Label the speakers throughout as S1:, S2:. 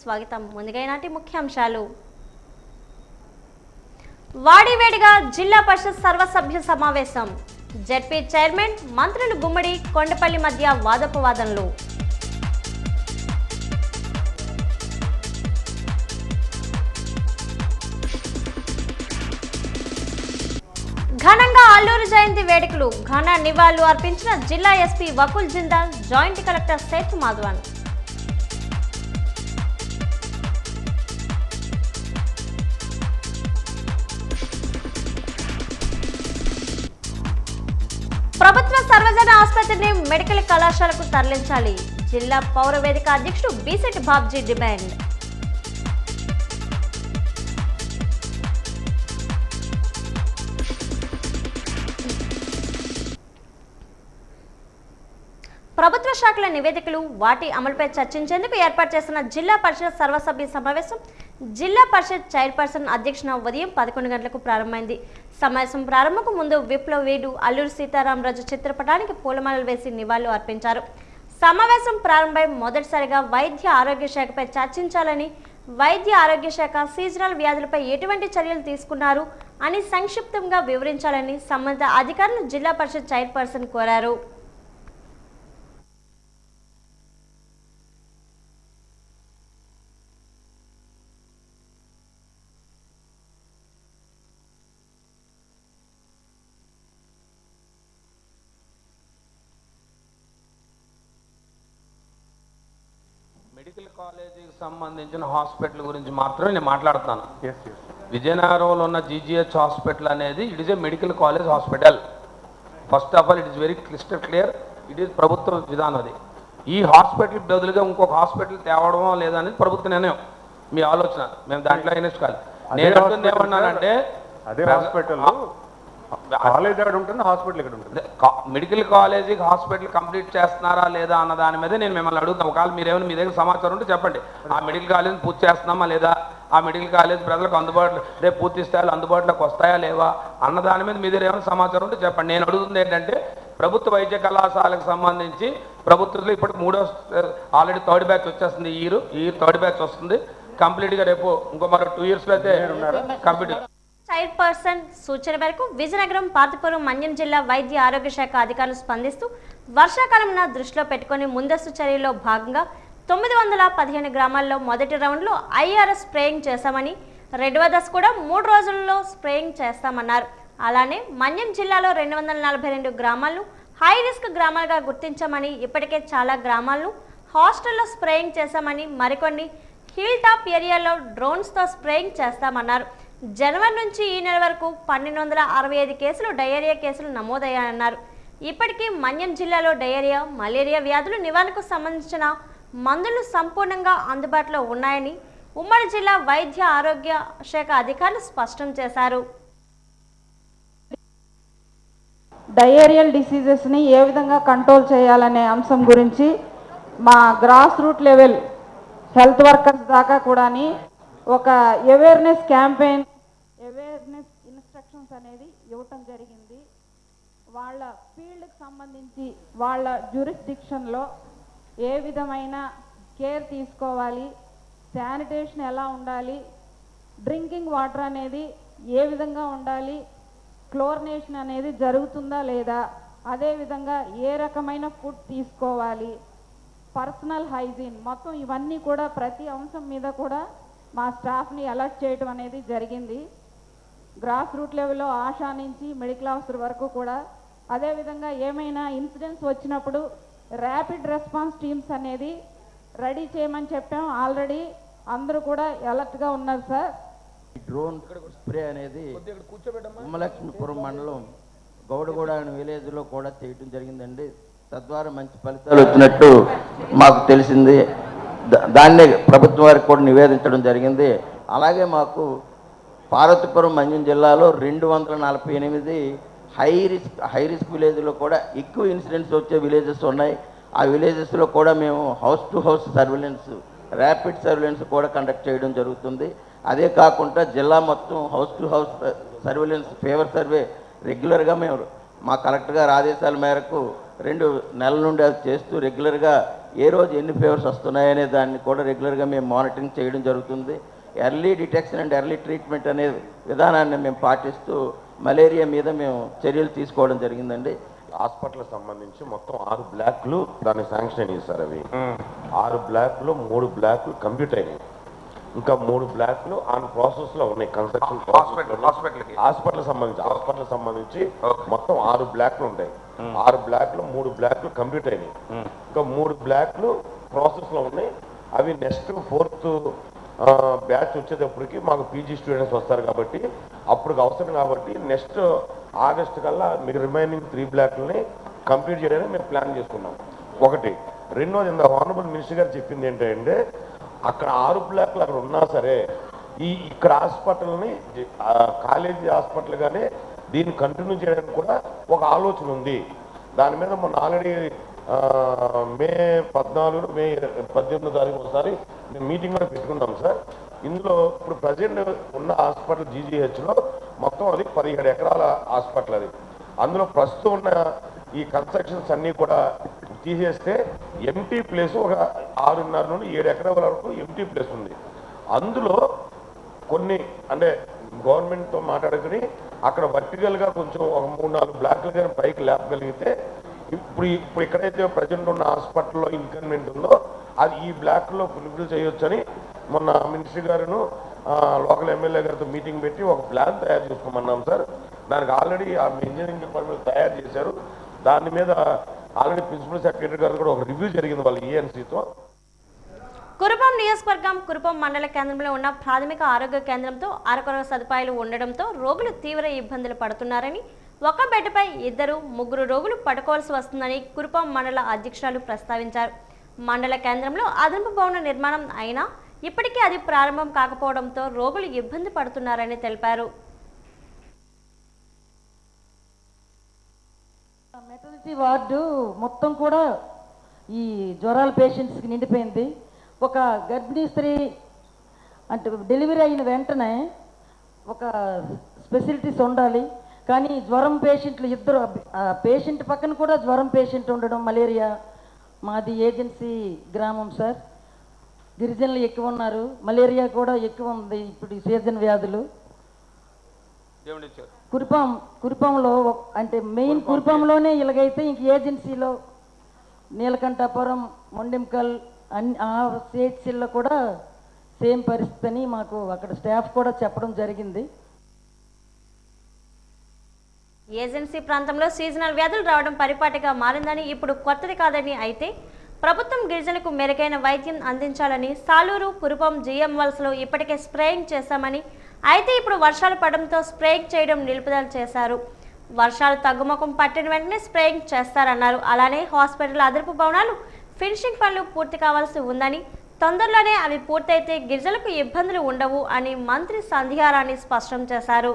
S1: స్వాగతం. ముందుగా ఈనాటి ముఖ్యాంశాలు. వాడివేడిగా జిల్లా పరిషత్ సర్వసభ్య సమావేశం. జెడ్పీ చైర్మన్ మంత్రులు గుమ్మడి కొండపల్లి మధ్య వాదోపవాదనలు. ఘనంగా అల్లూరు జయంతి వేడుకలు. ఘన నివాళులు అర్పించిన జిల్లా SP Vakul Jindal, joint collector Sethu Madhavan. ప్రభుత్వ సర్వజన ఆసుపత్రిని మెడికల్ కళాశాలకు తరలించాలి. జిల్లా పౌర వేదిక అధ్యక్షుడు బీసెట్ బాబ్జీ డిమాండ్. ప్రభుత్వ శాఖల నివేదికలు, వాటి అమలుపై చర్చించేందుకు ఏర్పాటు చేసిన జిల్లా పరిషత్ సర్వసభ్య సమావేశం జిల్లా పరిషత్ చైర్పర్సన్ అధ్యక్షన ఉదయం 11 గంటలకు ప్రారంభమైంది. సమావేశం ప్రారంభకు ముందు విప్లవీయుడు అల్లూరి సీతారామరాజు చిత్రపటానికి పూలమాలలు వేసి నివాళులు అర్పించారు. సమావేశం ప్రారంభమై మొదటిసారిగా వైద్య ఆరోగ్య శాఖపై చర్చించాలని, వైద్య ఆరోగ్య శాఖ సీజనల్ వ్యాధులపై ఎటువంటి చర్యలు తీసుకున్నారు అని సంక్షిప్తంగా వివరించాలని సంబంధిత అధికారులు జిల్లా పరిషత్ చైర్పర్సన్ కోరారు.
S2: మెడికల్ కాలేజీకి సంబంధించిన హాస్పిటల్ గురించి మాత్రమే నేను మాట్లాడుతాను. విజయనగరంలో ఉన్న జీజీహెచ్ హాస్పిటల్ అనేది it is a medical college hospital. First of all it is very crystal clear, it is ప్రభుత్వ విధానం. అది ఈ హాస్పిటల్ బదులుగా ఇంకొక హాస్పిటల్ తేవడం లేదనేది ప్రభుత్వ నిర్ణయం. మీ ఆలోచన, మేము దాంట్లో ఇన్వెస్ట్ కాదు. నేను అంటుంది ఏమన్నానంటే
S3: అదే హాస్పిటల్ కాలేజ్ ఎక్కడ ఉంటుంది, హాస్పిటల్ ఎక్కడ ఉంటుంది,
S2: మెడికల్ కాలేజీకి హాస్పిటల్ కంప్లీట్ చేస్తున్నారా లేదా అన్న దాని మీద నేను మిమ్మల్ని అడుగుతాను. ఒకవేళ మీరేమైనా మీ దగ్గర సమాచారం ఉంటే చెప్పండి. ఆ మెడికల్ కాలేజీని పూర్తి చేస్తున్నామా లేదా, ఆ మెడికల్ కాలేజ్ ప్రజలకు అందుబాటులో రేపు పూర్తి స్థాయిలో అందుబాటులోకి వస్తాయా లేవా అన్న దాని మీద మీ దగ్గర ఏమైనా సమాచారం ఉంటే చెప్పండి. నేను అడుగుతుంది ఏంటంటే ప్రభుత్వ వైద్య కళాశాలకు సంబంధించి ప్రభుత్వంలో ఇప్పటికి ఆల్రెడీ థర్డ్ బ్యాచ్ వచ్చేస్తుంది. ఈ థర్డ్ బ్యాచ్ వస్తుంది కంప్లీట్గా. రేపు ఇంకో మరో 2 yearsలో అయితే కంప్లీట్.
S1: చైర్పర్సన్ సూచన మేరకు విజయనగరం, పార్తీపురం, మన్యం జిల్లా వైద్య ఆరోగ్య శాఖ అధికారులు స్పందిస్తూ వర్షాకాలం దృష్టిలో పెట్టుకుని ముందస్తు చర్యల్లో భాగంగా 915 గ్రామాల్లో మొదటి రౌండ్లో ఐఆర్ఎస్ స్ప్రేయింగ్ చేశామని, రెండవ దశ కూడా 3 రోజుల్లో స్ప్రేయింగ్ చేస్తామన్నారు. అలానే మన్యం జిల్లాలో 242 గ్రామాలను హై రిస్క్ గ్రామాలుగా గుర్తించామని, ఇప్పటికే చాలా గ్రామాలను హాస్టల్లో స్ప్రేయింగ్ చేశామని, మరికొన్ని హిల్ టాప్ ఏరియాలో డ్రోన్స్తో స్ప్రేయింగ్ చేస్తామన్నారు. జనవరి నుంచి ఈ నెల వరకు 1265 కేసులు డయేరియా కేసులు నమోదయ్యాయన్నారు. ఇప్పటికీ మన్యం జిల్లాలో డయేరియా, మలేరియా వ్యాధుల నివారణకు సంబంధించిన మందులు సంపూర్ణంగా అందుబాటులో ఉన్నాయని ఉమ్మడి జిల్లా వైద్య ఆరోగ్య శాఖ అధికారులు స్పష్టం చేశారు.
S4: డయేరియల్ డిసీజెస్ని ఏ విధంగా కంట్రోల్ చేయాలనే అంశం గురించి మా grass root level health workers దాకా కూడా ఒక అవేర్నెస్ క్యాంపెయిన్, అవేర్నెస్ ఇన్స్ట్రక్షన్స్ అనేది ఇవ్వటం జరిగింది. వాళ్ళ ఫీల్డ్కి సంబంధించి వాళ్ళ జ్యూరిస్డిక్షన్లో ఏ విధమైన కేర్ తీసుకోవాలి, శానిటేషన్ ఎలా ఉండాలి, డ్రింకింగ్ వాటర్ అనేది ఏ విధంగా ఉండాలి, క్లోరినేషన్ అనేది జరుగుతుందా లేదా, అదేవిధంగా ఏ రకమైన ఫుడ్ తీసుకోవాలి, పర్సనల్ హైజీన్, మొత్తం ఇవన్నీ కూడా ప్రతి అంశం మీద కూడా మా స్టాఫ్ని అలర్ట్ చేయడం అనేది జరిగింది. గ్రాస్ రూట్ లెవెల్లో ఆశా నుంచి మెడికల్ ఆఫీసర్ వరకు కూడా. అదేవిధంగా ఏమైనా ఇన్సిడెంట్స్ వచ్చినప్పుడు ర్యాపిడ్ రెస్పాన్స్ టీమ్స్ అనేది రెడీ చేయమని చెప్పాం. ఆల్రెడీ అందరూ కూడా అలర్ట్గా ఉన్నారు సార్.
S5: డ్రోన్ స్ప్రే అనేది ఉమ్మలక్ష్మీపురం మండలం గౌడగూడ విలేజ్లో కూడా చేయటం జరిగిందండి. తద్వారా మంచి ఫలితాలు వచ్చినట్టు మాకు తెలిసింది. దాన్నే ప్రభుత్వం వారికి కూడా నివేదించడం జరిగింది. అలాగే మాకు పార్వతీపురం, మన్యం జిల్లాలో 248 హై రిస్క్ విలేజ్లో కూడా ఎక్కువ ఇన్సిడెంట్స్ వచ్చే విలేజెస్ ఉన్నాయి. ఆ విలేజెస్లో కూడా మేము house to house surveillance, rapid surveillance కూడా కండక్ట్ చేయడం జరుగుతుంది. అదే కాకుండా జిల్లా మొత్తం house to house surveillance, fever survey రెగ్యులర్గా మేము మా కలెక్టర్ గారి ఆదేశాల మేరకు 2 నెలల నుండి అది చేస్తూ రెగ్యులర్గా ఏ రోజు ఎన్ని ఫీవర్స్ వస్తున్నాయనే దాన్ని కూడా రెగ్యులర్గా మేము మానిటరింగ్ చేయడం జరుగుతుంది. Early detection and early treatment అనే విధానాన్ని మేము పాటిస్తూ మలేరియా మీద మేము చర్యలు తీసుకోవడం జరిగిందండి.
S6: హాస్పిటల్ సంబంధించి మొత్తం 6 బ్లాక్లు దాన్ని శాంక్షన్ అయినాయి సార్. అవి 6 బ్లాక్లు 3 బ్లాక్లు కంప్లీట్ అయినాయి, ఇంకా 3 బ్లాక్లు ఆన్ ప్రాసెస్ లో ఉన్నాయి. కన్స్ట్రక్షన్ హాస్పిటల్ సంబంధించి మొత్తం 6 బ్లాక్లు ఉంటాయి. 6 బ్లాక్లు 3 బ్లాక్లు కంప్లీట్ అయినాయి, ఇంకా 3 బ్లాక్లు ప్రాసెస్ లో ఉన్నాయి. అవి నెక్స్ట్ 4th బ్యాచ్ వచ్చేటప్పటికి మాకు పీజీ స్టూడెంట్స్ వస్తారు కాబట్టి అప్పుడు అవసరం కాబట్టి నెక్స్ట్ ఆగస్ట్ కల్లా మీకు రిమైనింగ్ 3 బ్లాక్లని కంప్లీట్ చేయడానికి మేము ప్లాన్ చేసుకున్నాం. ఒకటి. రెండోది, ఇంత హానరబుల్ మినిస్టర్ గారు చెప్పింది ఏంటంటే అక్కడ 6 బ్లాక్లు అక్కడ ఉన్నా సరే ఇక్కడ హాస్పిటల్ని కాలేజీ హాస్పిటల్గానే దీన్ని కంటిన్యూ చేయడానికి కూడా ఒక ఆలోచన ఉంది. దాని మీద మొన్న ఆల్రెడీ మే 14, మే 18వ తారీఖు ఒకసారి మేము మీటింగ్ కూడా పెట్టుకున్నాం సార్. ఇందులో ఇప్పుడు ప్రజెంట్ ఉన్న హాస్పిటల్ జీజీహెచ్లో మొత్తం అది 17 ఎకరాల హాస్పిటల్. అది అందులో ప్రస్తుతం ఉన్న ఈ కన్స్ట్రక్షన్స్ అన్నీ కూడా తీసేస్తే ఎంటీ ప్లేస్ ఒక 6.5 నుండి 7 ఎకరాల వరకు ఎంటీ ప్లేస్ ఉంది. అందులో కొన్ని అంటే గవర్నమెంట్తో మాట్లాడుకుని అక్కడ వర్టికల్గా కొంచెం ఒక 3-4 బ్లాక్లు కానీ పైకి లేపగలిగితే ఇప్పుడు ఎక్కడైతే ప్రజెంట్ ఉన్న హాస్పిటల్లో ఇన్కన్వెంట్ ఉందో అది ఈ బ్లాక్లో ఫుల్ఫిల్ చేయొచ్చని మొన్న మినిస్టర్ గారును లోకల్ ఎమ్మెల్యే గారితో మీటింగ్ పెట్టి ఒక ప్లాన్ తయారు చేసుకోమన్నాం సార్. దానికి ఆల్రెడీ ఆ ఇంజనీరింగ్ డిపార్ట్మెంట్ తయారు చేశారు. దాని మీద ఆల్రెడీ ప్రిన్సిపల్ సెక్రటరీ గారు కూడా ఒక రివ్యూ జరిగింది వాళ్ళ ఈఎన్సీతో.
S1: కురుపాం నియోజకవర్గం కురుపాం మండల కేంద్రంలో ఉన్న ప్రాథమిక ఆరోగ్య కేంద్రంతో అరకొర సదుపాయాలు ఉండడంతో రోగులు తీవ్ర ఇబ్బందులు పడుతున్నారని, ఒక బెడ్పై 2-3 రోగులు పడుకోవాల్సి వస్తుందని కురుపాం మండల అధ్యక్షురాలు ప్రస్తావించారు. మండల కేంద్రంలో అదనపు భవన నిర్మాణం అయినా ఇప్పటికీ అది ప్రారంభం కాకపోవడంతో రోగులు ఇబ్బంది పడుతున్నారని తెలిపారు.
S7: మెటర్నిటీ వార్డు మొత్తం కూడా ఈ జ్వరాల పేషెంట్స్కి నిండిపోయింది. ఒక గర్భిణీ స్త్రీ అంటే డెలివరీ అయిన వెంటనే ఒక స్పెసిలిటీస్ ఉండాలి, కానీ జ్వరం పేషెంట్లు ఇద్దరు పేషెంట్ పక్కన కూడా జ్వరం పేషెంట్ ఉండడం, మలేరియా. మాది ఏజెన్సీ గ్రామం సార్, గిరిజనులు ఎక్కువ ఉన్నారు, మలేరియా కూడా ఎక్కువ ఉంది ఇప్పుడు ఈ సీజన్ వ్యాధులు. కురుపాంలో అంటే మెయిన్ కురుపాంలోనే ఇలాగైతే ఇంక ఏజెన్సీలో నీలకంఠాపురం, మొండెంకల్ ఆ సిహెచ్సిల్లో కూడా సేమ్ పరిస్థితి అని మాకు అక్కడ స్టాఫ్ కూడా చెప్పడం జరిగింది.
S1: ఏజెన్సీ ప్రాంతంలో సీజనల్ వ్యాధులు రావడం పరిపాటిగా మారిందని, ఇప్పుడు కొత్తది కాదని, అయితే ప్రభుత్వం గిరిజనులకు మెరుగైన వైద్యం అందించాలని సాలూరు, కురుపాం జీఎం వలసలో ఇప్పటికే స్ప్రేయింగ్ చేశామని, అయితే ఇప్పుడు వర్షాలు పడడంతో స్ప్రేయింగ్ చేయడం నిలుపుదల చేశారు. వర్షాలు తగ్గుముఖం పట్టిన వెంటనే స్ప్రేయింగ్ చేస్తారన్నారు. అలానే హాస్పిటల్ అదనపు భవనాలు ఫినిషింగ్ పనులు పూర్తి కావాల్సి ఉందని, తొందరలోనే అవి పూర్తయితే గిరిజనులకు ఇబ్బందులు ఉండవు అని మంత్రి సంధ్యారాణి స్పష్టం చేశారు.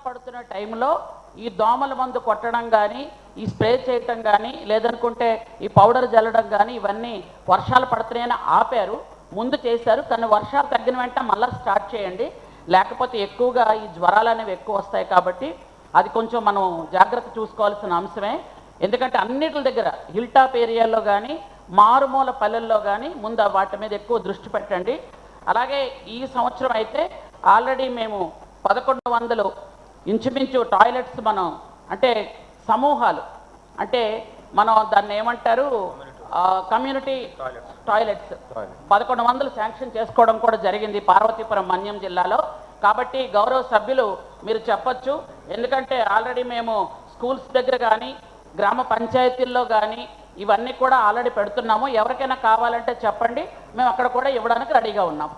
S8: పడుతున్న టైంలో ఈ దోమల మందు కొట్టడం కానీ, ఈ స్ప్రే చేయటం కానీ, లేదనుకుంటే ఈ పౌడర్ జల్లడం కానీ, ఇవన్నీ వర్షాలు పడుతున్నాయని ఆపారు, ముందు చేశారు. కానీ వర్షాలు తగ్గిన వెంటనే మళ్ళీ స్టార్ట్ చేయండి, లేకపోతే ఎక్కువగా ఈ జ్వరాలు అనేవి ఎక్కువ వస్తాయి. కాబట్టి అది కొంచెం మనం జాగ్రత్త చూసుకోవాల్సిన అంశమే. ఎందుకంటే అన్నిటి దగ్గర హిల్ టాప్ ఏరియాలో కానీ, మారుమూల పల్లెల్లో కానీ ముందు వాటి మీద ఎక్కువ దృష్టి పెట్టండి. అలాగే ఈ సంవత్సరం అయితే ఆల్రెడీ మేము 1100 ఇంచుమించు టాయిలెట్స్ మనం అంటే సమూహాలు అంటే మనం దాన్ని ఏమంటారు కమ్యూనిటీ టాయిలెట్స్ 1100 శాంక్షన్ చేసుకోవడం కూడా జరిగింది పార్వతీపురం మన్యం జిల్లాలో. కాబట్టి గౌరవ సభ్యులు మీరు చెప్పొచ్చు, ఎందుకంటే ఆల్రెడీ మేము స్కూల్స్ దగ్గర కానీ గ్రామ పంచాయతీల్లో కానీ ఇవన్నీ కూడా ఆల్రెడీ పెడుతున్నాము. ఎవరికైనా కావాలంటే చెప్పండి, మేము అక్కడ కూడా ఇవ్వడానికి రెడీగా ఉన్నాం.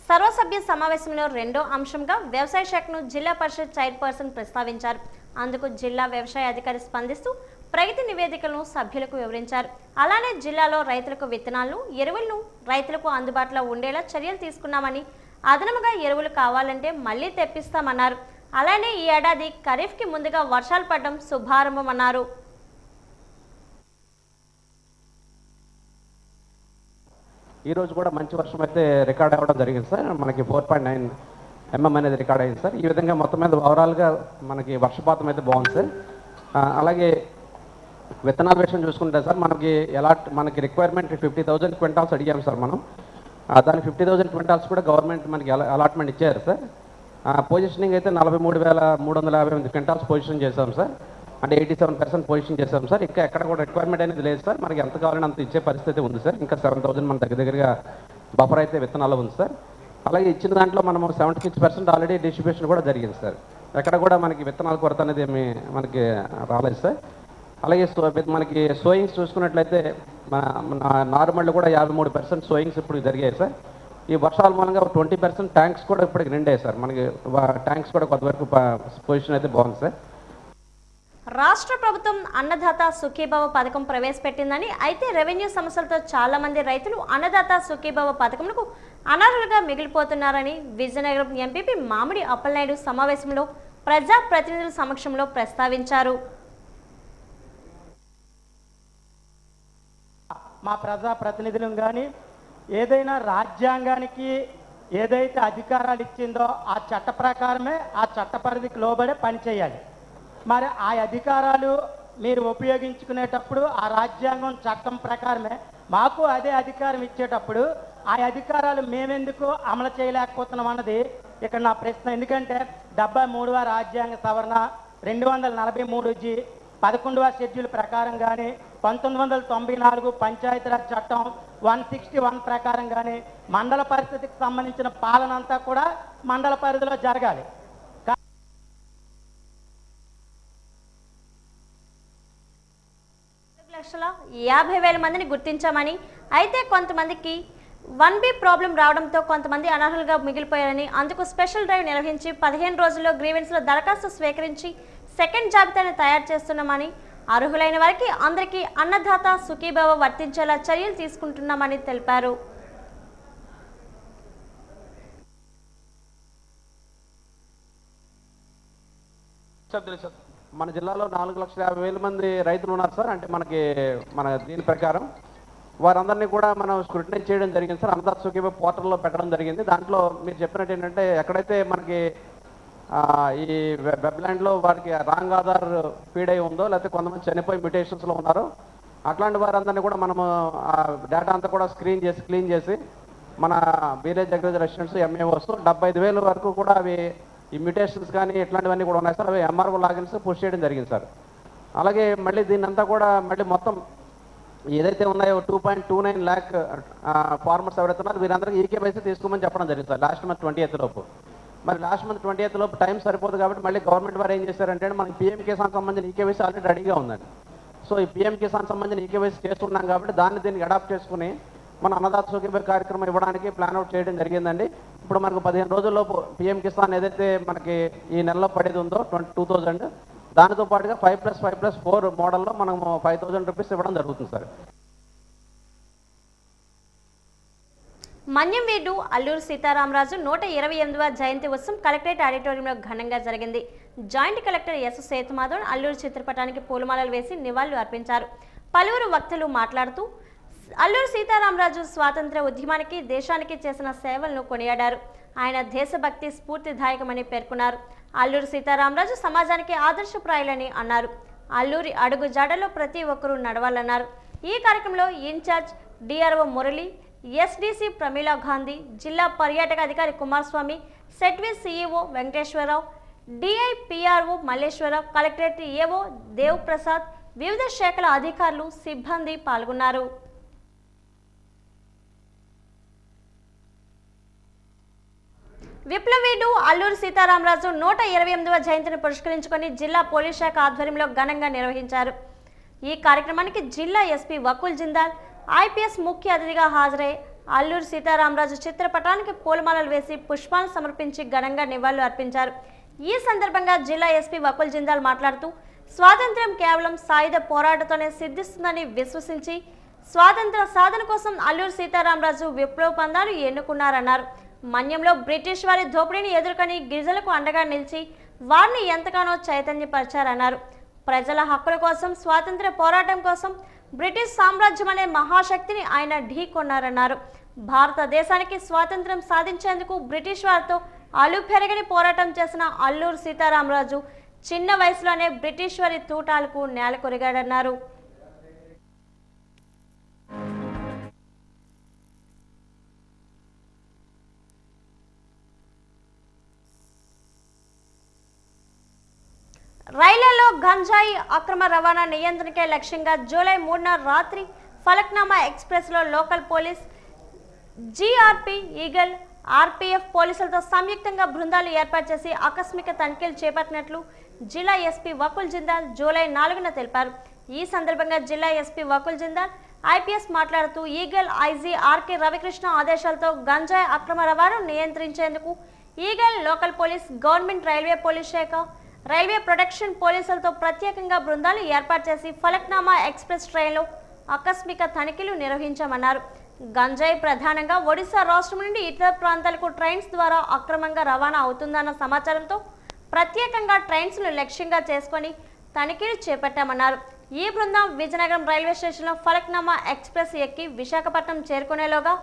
S1: సర్వసభ్య సమావేశంలో రెండో అంశంగా వ్యవసాయ శాఖను జిల్లా పరిషత్ చైర్పర్సన్ ప్రస్తావించారు. అందుకు జిల్లా వ్యవసాయ అధికారి స్పందిస్తూ ప్రగతి నివేదికలను సభ్యులకు వివరించారు. అలానే జిల్లాలో రైతులకు విత్తనాలను, ఎరువులను రైతులకు అందుబాటులో ఉండేలా చర్యలు తీసుకున్నామని, అదనముగా ఎరువులు కావాలంటే మళ్లీ తెప్పిస్తామన్నారు. అలానే ఈ ఏడాది ఖరీఫ్కి ముందుగా వర్షాలు పడడం శుభారంభమన్నారు.
S9: ఈరోజు కూడా మంచి వర్షం అయితే రికార్డ్ అవ్వడం జరిగింది సార్. మనకి 4.9 ఎంఎం అనేది రికార్డ్ అయింది సార్. ఈ విధంగా మొత్తం మీద ఓవరాల్గా మనకి వర్షపాతం అయితే బాగుంది సార్. అలాగే విత్తనాల విషయం చూసుకుంటే సార్ మనకి రిక్వైర్మెంట్ 50,000 క్వింటాల్స్ అడిగాము సార్ మనం. దానికి 50,000 క్వింటాల్స్ కూడా గవర్నమెంట్ మనకి అలాట్మెంట్ ఇచ్చారు సార్. పొజిషనింగ్ అయితే 43,358 క్వింటాల్స్ పొజిషన్ చేసాం సార్. అంటే 87% పొజిషన్ చేసాం సార్. ఇంకా ఎక్కడ కూడా రిక్వైర్మెంట్ అనేది లేదు సార్. మనకి ఎంత కావాలని అంత ఇచ్చే పరిస్థితి ఉంది సార్. ఇంకా 7,000 మన దగ్గరగా బఫర్ అయితే విత్తనాలు ఉంది సార్. అలాగే ఇచ్చిన దాంట్లో మనము 76% ఆల్రెడీ డిస్ట్రిబ్యూషన్ కూడా జరిగింది సార్. ఎక్కడ కూడా మనకి విత్తనాల కొరత అనేది ఏమి మనకి రాలేదు సార్. అలాగే మనకి సోయింగ్స్ చూసుకున్నట్లయితే నార్మల్ కూడా 53% సోయింగ్స్ ఇప్పుడు జరిగాయి సార్. ఈ వర్షాల మూలంగా 20% ట్యాంక్స్ కూడా ఇప్పటికి నిండాయి సార్. మనకి ట్యాంక్స్ కూడా కొంతవరకు పొజిషన్ అయితే బాగుంది సార్.
S1: రాష్ట్ర ప్రభుత్వం అన్నదాత సుఖీభవ పథకం ప్రవేశపెట్టిందని, అయితే రెవెన్యూ సమస్యలతో చాలా మంది రైతులు అన్నదాత సుఖీభవ పథకంకు అనర్హులుగా మిగిలిపోతున్నారని విజయనగరం ఎంపీపీ మామిడి అప్పలనాయుడు సమావేశంలో ప్రజా ప్రతినిధుల సమక్షంలో ప్రస్తావించారు.
S10: మా ప్రజా ప్రతినిధులను కానీ ఏదైనా రాజ్యాంగానికి ఏదైతే అధికారాలు ఇచ్చిందో ఆ చట్ట ప్రకారమే ఆ చట్ట పరిధికి లోబడే పనిచేయాలి. మరి ఆ అధికారాలు మీరు ఉపయోగించుకునేటప్పుడు ఆ రాజ్యాంగం చట్టం ప్రకారమే మాకు అదే అధికారం ఇచ్చేటప్పుడు ఆ అధికారాలు మేమెందుకు అమలు చేయలేకపోతున్నాం అన్నది ఇక్కడ నా ప్రశ్న. ఎందుకంటే 73వ రాజ్యాంగ సవరణ, 243G 11వ షెడ్యూల్ ప్రకారం కానీ, 1994 పంచాయతీరాజ్ చట్టం 161 ప్రకారం కానీ మండల పరిస్థితికి సంబంధించిన పాలన అంతా కూడా మండల పరిధిలో జరగాలి.
S1: 1,50,000 మందిని గుర్తించామని, అయితే కొంతమందికి 1B ప్రాబ్లం రావడంతో కొంతమంది అనర్హులుగా మిగిలిపోయారని, అందుకు స్పెషల్ డ్రైవ్ నిర్వహించి 15 రోజుల్లో గ్రీవెన్స్లో దరఖాస్తు స్వీకరించి సెకండ్ జాబితాను తయారు చేస్తున్నామని, అర్హులైన వారికి అందరికీ అన్నదాత సుఖీభవ వర్తించేలా చర్యలు తీసుకుంటున్నామని తెలిపారు.
S9: మన జిల్లాలో 4,50,000 మంది రైతులు ఉన్నారు సార్. అంటే మన దీని ప్రకారం వారందరినీ కూడా మనం స్క్రూటినైజ్ చేయడం జరిగింది సార్. అన్నదాత సుఖీభవ పోర్టల్లో పెట్టడం జరిగింది. దాంట్లో మీరు చెప్పినట్టు ఏంటంటే ఎక్కడైతే మనకి ఈ వెబ్లాండ్లో వారికి రాంగ్ ఆధార్ ఫీడ్ అయి ఉందో, లేకపోతే కొంతమంది చనిపోయి మ్యూటేషన్స్లో ఉన్నారో అట్లాంటి వారందరినీ కూడా మనము డేటా అంతా కూడా క్లీన్ చేసి మన విలేజ్ అగ్రికల్చర్ రెసిడెంట్స్ ఎంఏఓస్ 75,000 వరకు కూడా అవి ఈ మ్యూటేషన్స్ కానీ ఇట్లాంటివన్నీ కూడా ఉన్నాయి సార్. అవి ఎంఆర్ఓ లాగిన్స్ పుష్ చేయడం జరిగింది సార్. అలాగే మళ్ళీ దీన్నంతా కూడా మళ్ళీ మొత్తం ఏదైతే ఉన్నాయో 2.29 lakh ఫార్మర్స్ ఎవరైతే ఉన్నారో వీరందరికీ ఈకేవైసీ తీసుకోమని చెప్పడం జరిగింది సార్ లాస్ట్ మంత్ 20th లోపు. మరి లాస్ట్ మంత్ 20th లోపు టైం సరిపోదు కాబట్టి మళ్ళీ గవర్నమెంట్ వారు ఏం చేశారంటే మనకి పీఎం కిసాన్ సంబంధించిన ఈకేవైసీ ఆల్రెడీ రెడీగా ఉందండి. సో ఈ పీఎం కిసాన్ సంబంధించిన ఈకేవైసీ చేస్తున్నాం కాబట్టి దీనికి అడాప్ట్ చేసుకుని మన అన్నదాత సుఖీభవ కార్యక్రమం ఇవ్వడానికి ప్లాన్ అవుట్ చేయడం జరిగిందండి. ఇప్పుడు మనకు 15 రోజుల్లోపు పీఎం కిసాన్ ఏదైతే మనకి ఈ నెలలో పడేది ఉందో 2,000, దానితో పాటుగా 5+5+4 మోడల్లో మనం 5,000 రూపీస్ ఇవ్వడం జరుగుతుంది సార్.
S1: మన్యం వీరుడు అల్లూరి సీతారామరాజు 128వ జయంతి ఉత్సవం కలెక్టరేట్ ఆడిటోరియంలో ఘనంగా జరిగింది. Joint collector S Sethumadhavan Alluri చిత్రపటానికి పూలమాలలు వేసి నివాళులు అర్పించారు. పలువురు వక్తలు మాట్లాడుతూ అల్లూరి సీతారామరాజు స్వాతంత్ర ఉద్యమానికి, దేశానికి చేసిన సేవలను కొనియాడారు. ఆయన దేశభక్తి స్ఫూర్తిదాయకమని పేర్కొన్నారు. అల్లూరి సీతారామరాజు సమాజానికి ఆదర్శప్రాయులని అన్నారు. అల్లూరి అడుగు జాడలో ప్రతి ఒక్కరూ నడవాలన్నారు. ఈ కార్యక్రమంలో in charge DRO Murali, SDC Pramila Gandhi, జిల్లా పర్యాటక అధికారి కుమారస్వామి, సెట్వి CEO Venkateswararao, DIPRO Malleswararao, collectorate AO Dev Prasad, వివిధ శాఖల అధికారులు, సిబ్బంది పాల్గొన్నారు. విప్లవీడు అల్లూరి సీతారామరాజు 128వ జయంతిని పురస్కరించుకొని జిల్లా పోలీస్ శాఖ ఆధ్వర్యంలో ఘనంగా నిర్వహించారు. ఈ కార్యక్రమానికి జిల్లా ఎస్పీ వకుల్ జిందాల్ ఐపీఎస్ ముఖ్య అతిథిగా హాజరై అల్లూరి సీతారామరాజు చిత్రపటానికి పూలమాలలు వేసి పుష్పాలను సమర్పించి ఘనంగా నివాళులు అర్పించారు. ఈ సందర్భంగా జిల్లా ఎస్పీ వకుల్ జిందాల్ మాట్లాడుతూ స్వాతంత్ర్యం కేవలం సాయుధ పోరాటంతోనే సిద్ధిస్తుందని విశ్వసించి స్వాతంత్ర సాధన కోసం అల్లూరి సీతారామరాజు విప్లవ పందాలు ఎన్నుకున్నారన్నారు. మన్యంలో బ్రిటిష్ వారి దోపిడీని ఎదుర్కొని గిరిజనులకు అండగా నిలిచి వారిని ఎంతగానో చైతన్యపరిచారన్నారు. ప్రజల హక్కుల కోసం, స్వాతంత్ర పోరాటం కోసం బ్రిటిష్ సామ్రాజ్యం అనే మహాశక్తిని ఆయన ఢీకొన్నారన్నారు. భారతదేశానికి స్వాతంత్ర్యం సాధించేందుకు బ్రిటిష్ వారితో అలు పెరగని పోరాటం చేసిన అల్లూరు సీతారామరాజు చిన్న వయసులోనే బ్రిటిష్ వారి తూటాలకు నేల కొరిగాడన్నారు. రైళ్లలో గంజాయి అక్రమ రవాణా నియంత్రణకే లక్ష్యంగా జూలై 3న రాత్రి ఫలక్నామా ఎక్స్ప్రెస్లో local police, GRP, eagle, RPF పోలీసులతో సంయుక్తంగా బృందాలు ఏర్పాటు చేసి ఆకస్మిక తనిఖీలు చేపట్టినట్లు జిల్లా ఎస్పీ వకుల్ జిందాల్ జూలై 4న తెలిపారు. ఈ సందర్భంగా జిల్లా ఎస్పీ వకుల్ జిందాల్ ఐపీఎస్ మాట్లాడుతూ ఈగల్ ఐజీ ఆర్కే రవికృష్ణ ఆదేశాలతో గంజాయి అక్రమ రవాణాను నియంత్రించేందుకు eagle, local police, government railway police శాఖ, రైల్వే ప్రొటెక్షన్ పోలీసులతో ప్రత్యేకంగా బృందాలు ఏర్పాటు చేసి ఫలక్నామా ఎక్స్ప్రెస్ ట్రైన్లో ఆకస్మిక తనిఖీలు నిర్వహించామన్నారు. గంజాయి ప్రధానంగా ఒడిశా రాష్ట్రం నుండి ఇతర ప్రాంతాలకు ట్రైన్స్ ద్వారా అక్రమంగా రవాణా అవుతుందన్న సమాచారంతో ప్రత్యేకంగా ట్రైన్స్ను లక్ష్యంగా చేసుకొని తనిఖీలు చేపట్టామన్నారు. ఈ బృందం విజయనగరం రైల్వే స్టేషన్లో ఫలక్నామా ఎక్స్ప్రెస్ ఎక్కి విశాఖపట్నం చేరుకునేలోగా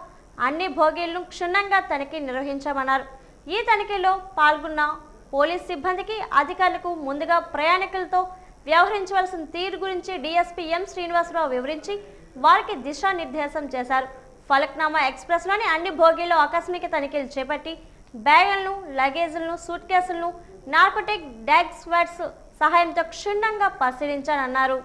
S1: అన్ని బోగీలను క్షుణ్ణంగా తనిఖీ నిర్వహించామన్నారు. ఈ తనిఖీలో పాల్గొన్న పోలీస్ సిబ్బందికి, అధికారులకు ముందుగా ప్రయాణికులతో వ్యవహరించవలసిన తీరు గురించి డీఎస్పీ ఎం శ్రీనివాసరావు వివరించి వారికి దిశానిర్దేశం చేశారు. ఫలక్నామా ఎక్స్ప్రెస్లోని అన్ని బోగీల్లో ఆకస్మిక తనిఖీలు చేపట్టి బ్యాగులను, లగేజీలను, సూట్ కేసులను నార్కోటిక్ డాగ్ స్క్వాడ్స్ సహాయంతో క్షుణ్ణంగా పరిశీలించారన్నారు.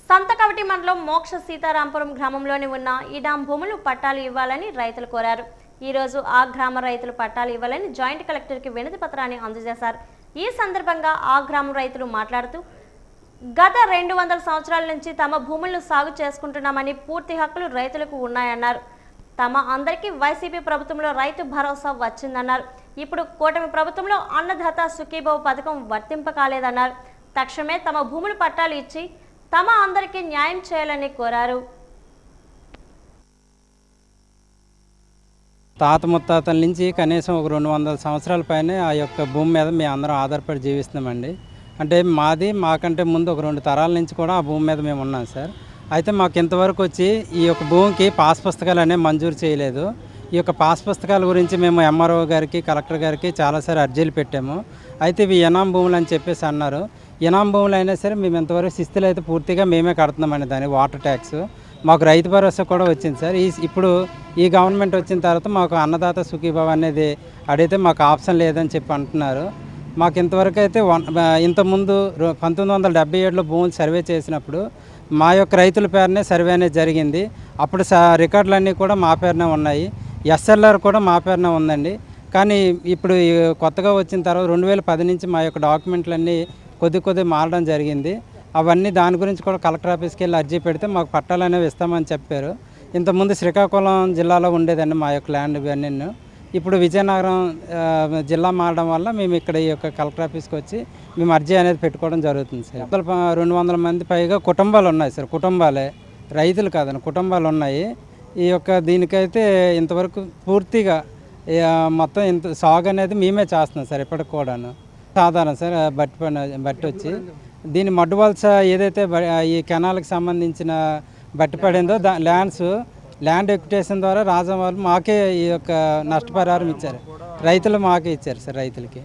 S1: సంతకవటి మండలం మోక్ష సీతారాంపురం గ్రామంలోని ఉన్న ఈడాం భూములు పట్టాలు ఇవ్వాలని రైతులు కోరారు. ఈ రోజు ఆ గ్రామ రైతులు పట్టాలు ఇవ్వాలని జాయింట్ కలెక్టర్కి వినతి పత్రాన్ని అందజేశారు. ఈ సందర్భంగా ఆ గ్రామ రైతులు మాట్లాడుతూ గత 200 సంవత్సరాల నుంచి తమ భూములను సాగు చేసుకుంటున్నామని, పూర్తి హక్కులు రైతులకు ఉన్నాయన్నారు. తమ అందరికీ వైసీపీ ప్రభుత్వంలో రైతు భరోసా వచ్చిందన్నారు. ఇప్పుడు కూటమి ప్రభుత్వంలో అన్నదాత సుఖీభవ పథకం వర్తింపకాలేదన్నారు. తక్షణమే తమ భూములు పట్టాలు ఇచ్చి తమ అందరికీ న్యాయం చేయాలని కోరారు.
S11: తాత ముత్తాతల నుంచి కనీసం ఒక 200 సంవత్సరాల పైనే ఆ యొక్క భూమి మీద మేము అందరం ఆధారపడి జీవిస్తున్నామండి. అంటే మాకంటే ముందు ఒక 2 తరాల నుంచి కూడా ఆ భూమి మీద మేము ఉన్నాం సార్. అయితే మాకు ఇంతవరకు వచ్చి ఈ యొక్క భూమికి పాస్ పుస్తకాలు అనేవి మంజూరు చేయలేదు. ఈ యొక్క పాస్ పుస్తకాల గురించి మేము ఎంఆర్ఓ గారికి, కలెక్టర్ గారికి చాలాసార్లు అర్జీలు పెట్టాము. అయితే ఇవి ఇనాం భూములు అని చెప్పేసి అన్నారు. ఇనాం భూములు అయినా సరే మేము ఇంతవరకు శిస్తులు అయితే పూర్తిగా మేమే కడుతున్నామండి. దాని వాటర్ ట్యాక్స్ మాకు రైతు భరోసా కూడా వచ్చింది సార్. ఇప్పుడు ఈ గవర్నమెంట్ వచ్చిన తర్వాత మాకు అన్నదాత సుఖీభవ అనేది అడిగితే మాకు ఆప్షన్ లేదని చెప్పి అంటున్నారు. మాకు ఇంతవరకు అయితే ఇంతకుముందు 1977లో భూములు సర్వే చేసినప్పుడు మా యొక్క రైతుల పేరునే సర్వే అనేది జరిగింది. అప్పుడు రికార్డులన్నీ కూడా మా పేరునే ఉన్నాయి. ఎస్ఎల్ఆర్ కూడా మా పేరునే ఉందండి. కానీ ఇప్పుడు కొత్తగా వచ్చిన తర్వాత 2010 నుంచి మా యొక్క డాక్యుమెంట్లన్నీ కొద్ది మారడం జరిగింది. అవన్నీ దాని గురించి కూడా కలెక్టర్ ఆఫీస్కి వెళ్ళి అర్జీ పెడితే మాకు పట్టాలు అనేవి ఇస్తామని చెప్పారు. ఇంతకుముందు శ్రీకాకుళం జిల్లాలో ఉండేదండి మా యొక్క ల్యాండ్ ఇవన్నీ. ఇప్పుడు విజయనగరం జిల్లా మారడం వల్ల మేము ఇక్కడ ఈ యొక్క కలెక్టర్ ఆఫీస్కి వచ్చి మేము అర్జీ అనేది పెట్టుకోవడం జరుగుతుంది సార్. 200 మంది పైగా కుటుంబాలు ఉన్నాయి సార్. కుటుంబాలే, రైతులు కాదండి, కుటుంబాలు ఉన్నాయి. ఈ యొక్క దీనికైతే ఇంతవరకు పూర్తిగా మొత్తం ఇంత సాగు అనేది మేమే చేస్తున్నాం సార్. ఇప్పటికి కూడాను సాధారణ సార్ బట్టి వచ్చి దీని మడ్డు వలస ఏదైతే ఈ కెనాల్కి సంబంధించిన బట్టి పడిందో ల్యాండ్ ఎక్విటేషన్ ద్వారా రాజా వాళ్ళు మాకే ఈ యొక్క నష్టపరిహారం ఇచ్చారు. రైతులు మాకే ఇచ్చారు సార్. రైతులకి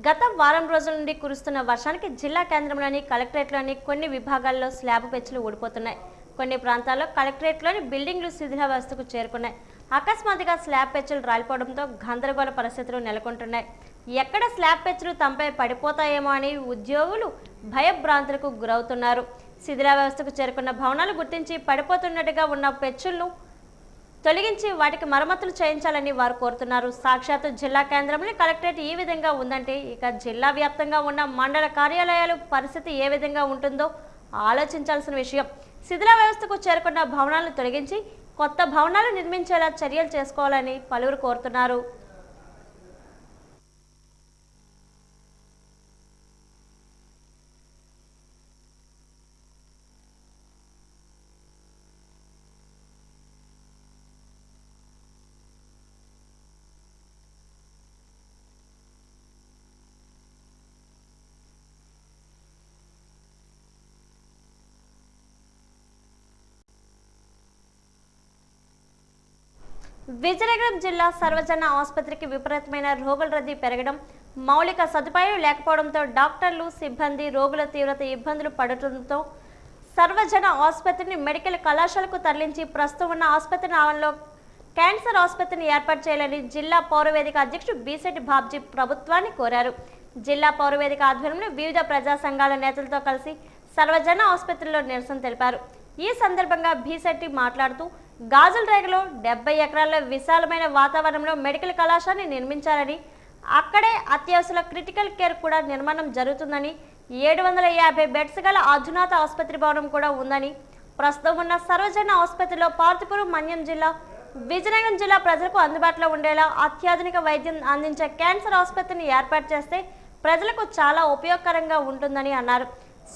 S1: గత వారం రోజుల నుండి కురుస్తున్న వర్షానికి జిల్లా కేంద్రంలోని కలెక్టరేట్లోని కొన్ని విభాగాల్లో స్లాబ్ పెచ్చులు ఊడిపోతున్నాయి. కొన్ని ప్రాంతాల్లో కలెక్టరేట్లోని బిల్డింగ్లు శిథిలావస్థకు చేరుకున్నాయి. అకస్మాత్తుగా స్లాబ్ పెచ్చులు రాలిపోవడంతో గందరగోళ పరిస్థితులు నెలకొంటున్నాయి. ఎక్కడ స్లాబ్ పెచ్చులు తమపై పడిపోతాయేమో అని ఉద్యోగులు భయభ్రాంతులకు గురవుతున్నారు. శిథిలావస్థకు చేరుకున్న భవనాలు గుర్తించి పడిపోతున్నట్టుగా ఉన్న పెచ్చులను తొలగించి వాటికి మరమ్మతులు చేయించాలని వారు కోరుతున్నారు. సాక్షాత్తు జిల్లా కేంద్రంలో కలెక్టరేట్ ఈ విధంగా ఉందంటే ఇక జిల్లా వ్యాప్తంగా ఉన్న మండల కార్యాలయాల పరిస్థితి ఏ విధంగా ఉంటుందో ఆలోచించాల్సిన విషయం. శిథిల వ్యవస్థకు చేరుకున్న భవనాలను తొలగించి కొత్త భవనాలు నిర్మించేలా చర్యలు చేసుకోవాలని పలువురు కోరుతున్నారు. విజయనగరం జిల్లా సర్వజన ఆసుపత్రికి విపరీతమైన రోగుల రద్దీ పెరగడం, మౌలిక సదుపాయాలు లేకపోవడంతో డాక్టర్లు, సిబ్బంది రోగుల తీవ్రత ఇబ్బందులు పడటంతో సర్వజన ఆసుపత్రిని మెడికల్ కళాశాలకు తరలించి ప్రస్తుతం ఉన్న ఆసుపత్రి ఆవరణలో క్యాన్సర్ ఆసుపత్రిని ఏర్పాటు చేయాలని జిల్లా పౌరవేదిక అధ్యక్షుడు బీసెట్టి బాబ్జీ ప్రభుత్వాన్ని కోరారు. జిల్లా పౌరవేదిక ఆధ్వర్యంలో వివిధ ప్రజా సంఘాల నేతలతో కలిసి సర్వజన ఆసుపత్రిలో నిరసన తెలిపారు. ఈ సందర్భంగా బీసెట్టి మాట్లాడుతూ గాజులరేగలో 70 ఎకరాల విశాలమైన వాతావరణంలో మెడికల్ కళాశాలని నిర్మించాలని, అక్కడే అత్యవసర క్రిటికల్ కేర్ కూడా నిర్మాణం జరుగుతుందని, 750 బెడ్స్ గల అధునాత ఆసుపత్రి భవనం కూడా ఉందని, ప్రస్తుతం ఉన్న సర్వజన ఆసుపత్రిలో పార్తిపురం మన్యం జిల్లా, విజయనగరం జిల్లా ప్రజలకు అందుబాటులో ఉండేలా అత్యాధునిక వైద్యం అందించే క్యాన్సర్ ఆసుపత్రిని ఏర్పాటు చేస్తే ప్రజలకు చాలా ఉపయోగకరంగా ఉంటుందని అన్నారు.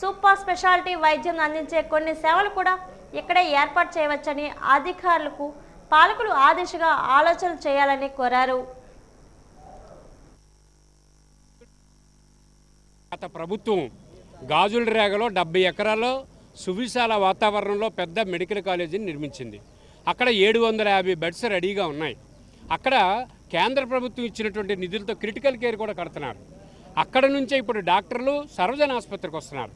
S1: సూపర్ స్పెషాలిటీ వైద్యం అందించే కొన్ని సేవలు కూడా ఇక్కడే ఏర్పాటు చేయవచ్చని అధికారులకు పాలకులు ఆ దిశగా ఆలోచనలు చేయాలని కోరారు.
S12: గత ప్రభుత్వం గాజుల రేగలో 70 ఎకరాల్లో సువిశాల వాతావరణంలో పెద్ద మెడికల్ కాలేజీని నిర్మించింది. అక్కడ 750 బెడ్స్ రెడీగా ఉన్నాయి. అక్కడ కేంద్ర ప్రభుత్వం ఇచ్చినటువంటి నిధులతో క్రిటికల్ కేర్ కూడా కడుతున్నారు. అక్కడ నుంచే ఇప్పుడు డాక్టర్లు సర్వజన ఆసుపత్రికి వస్తున్నారు.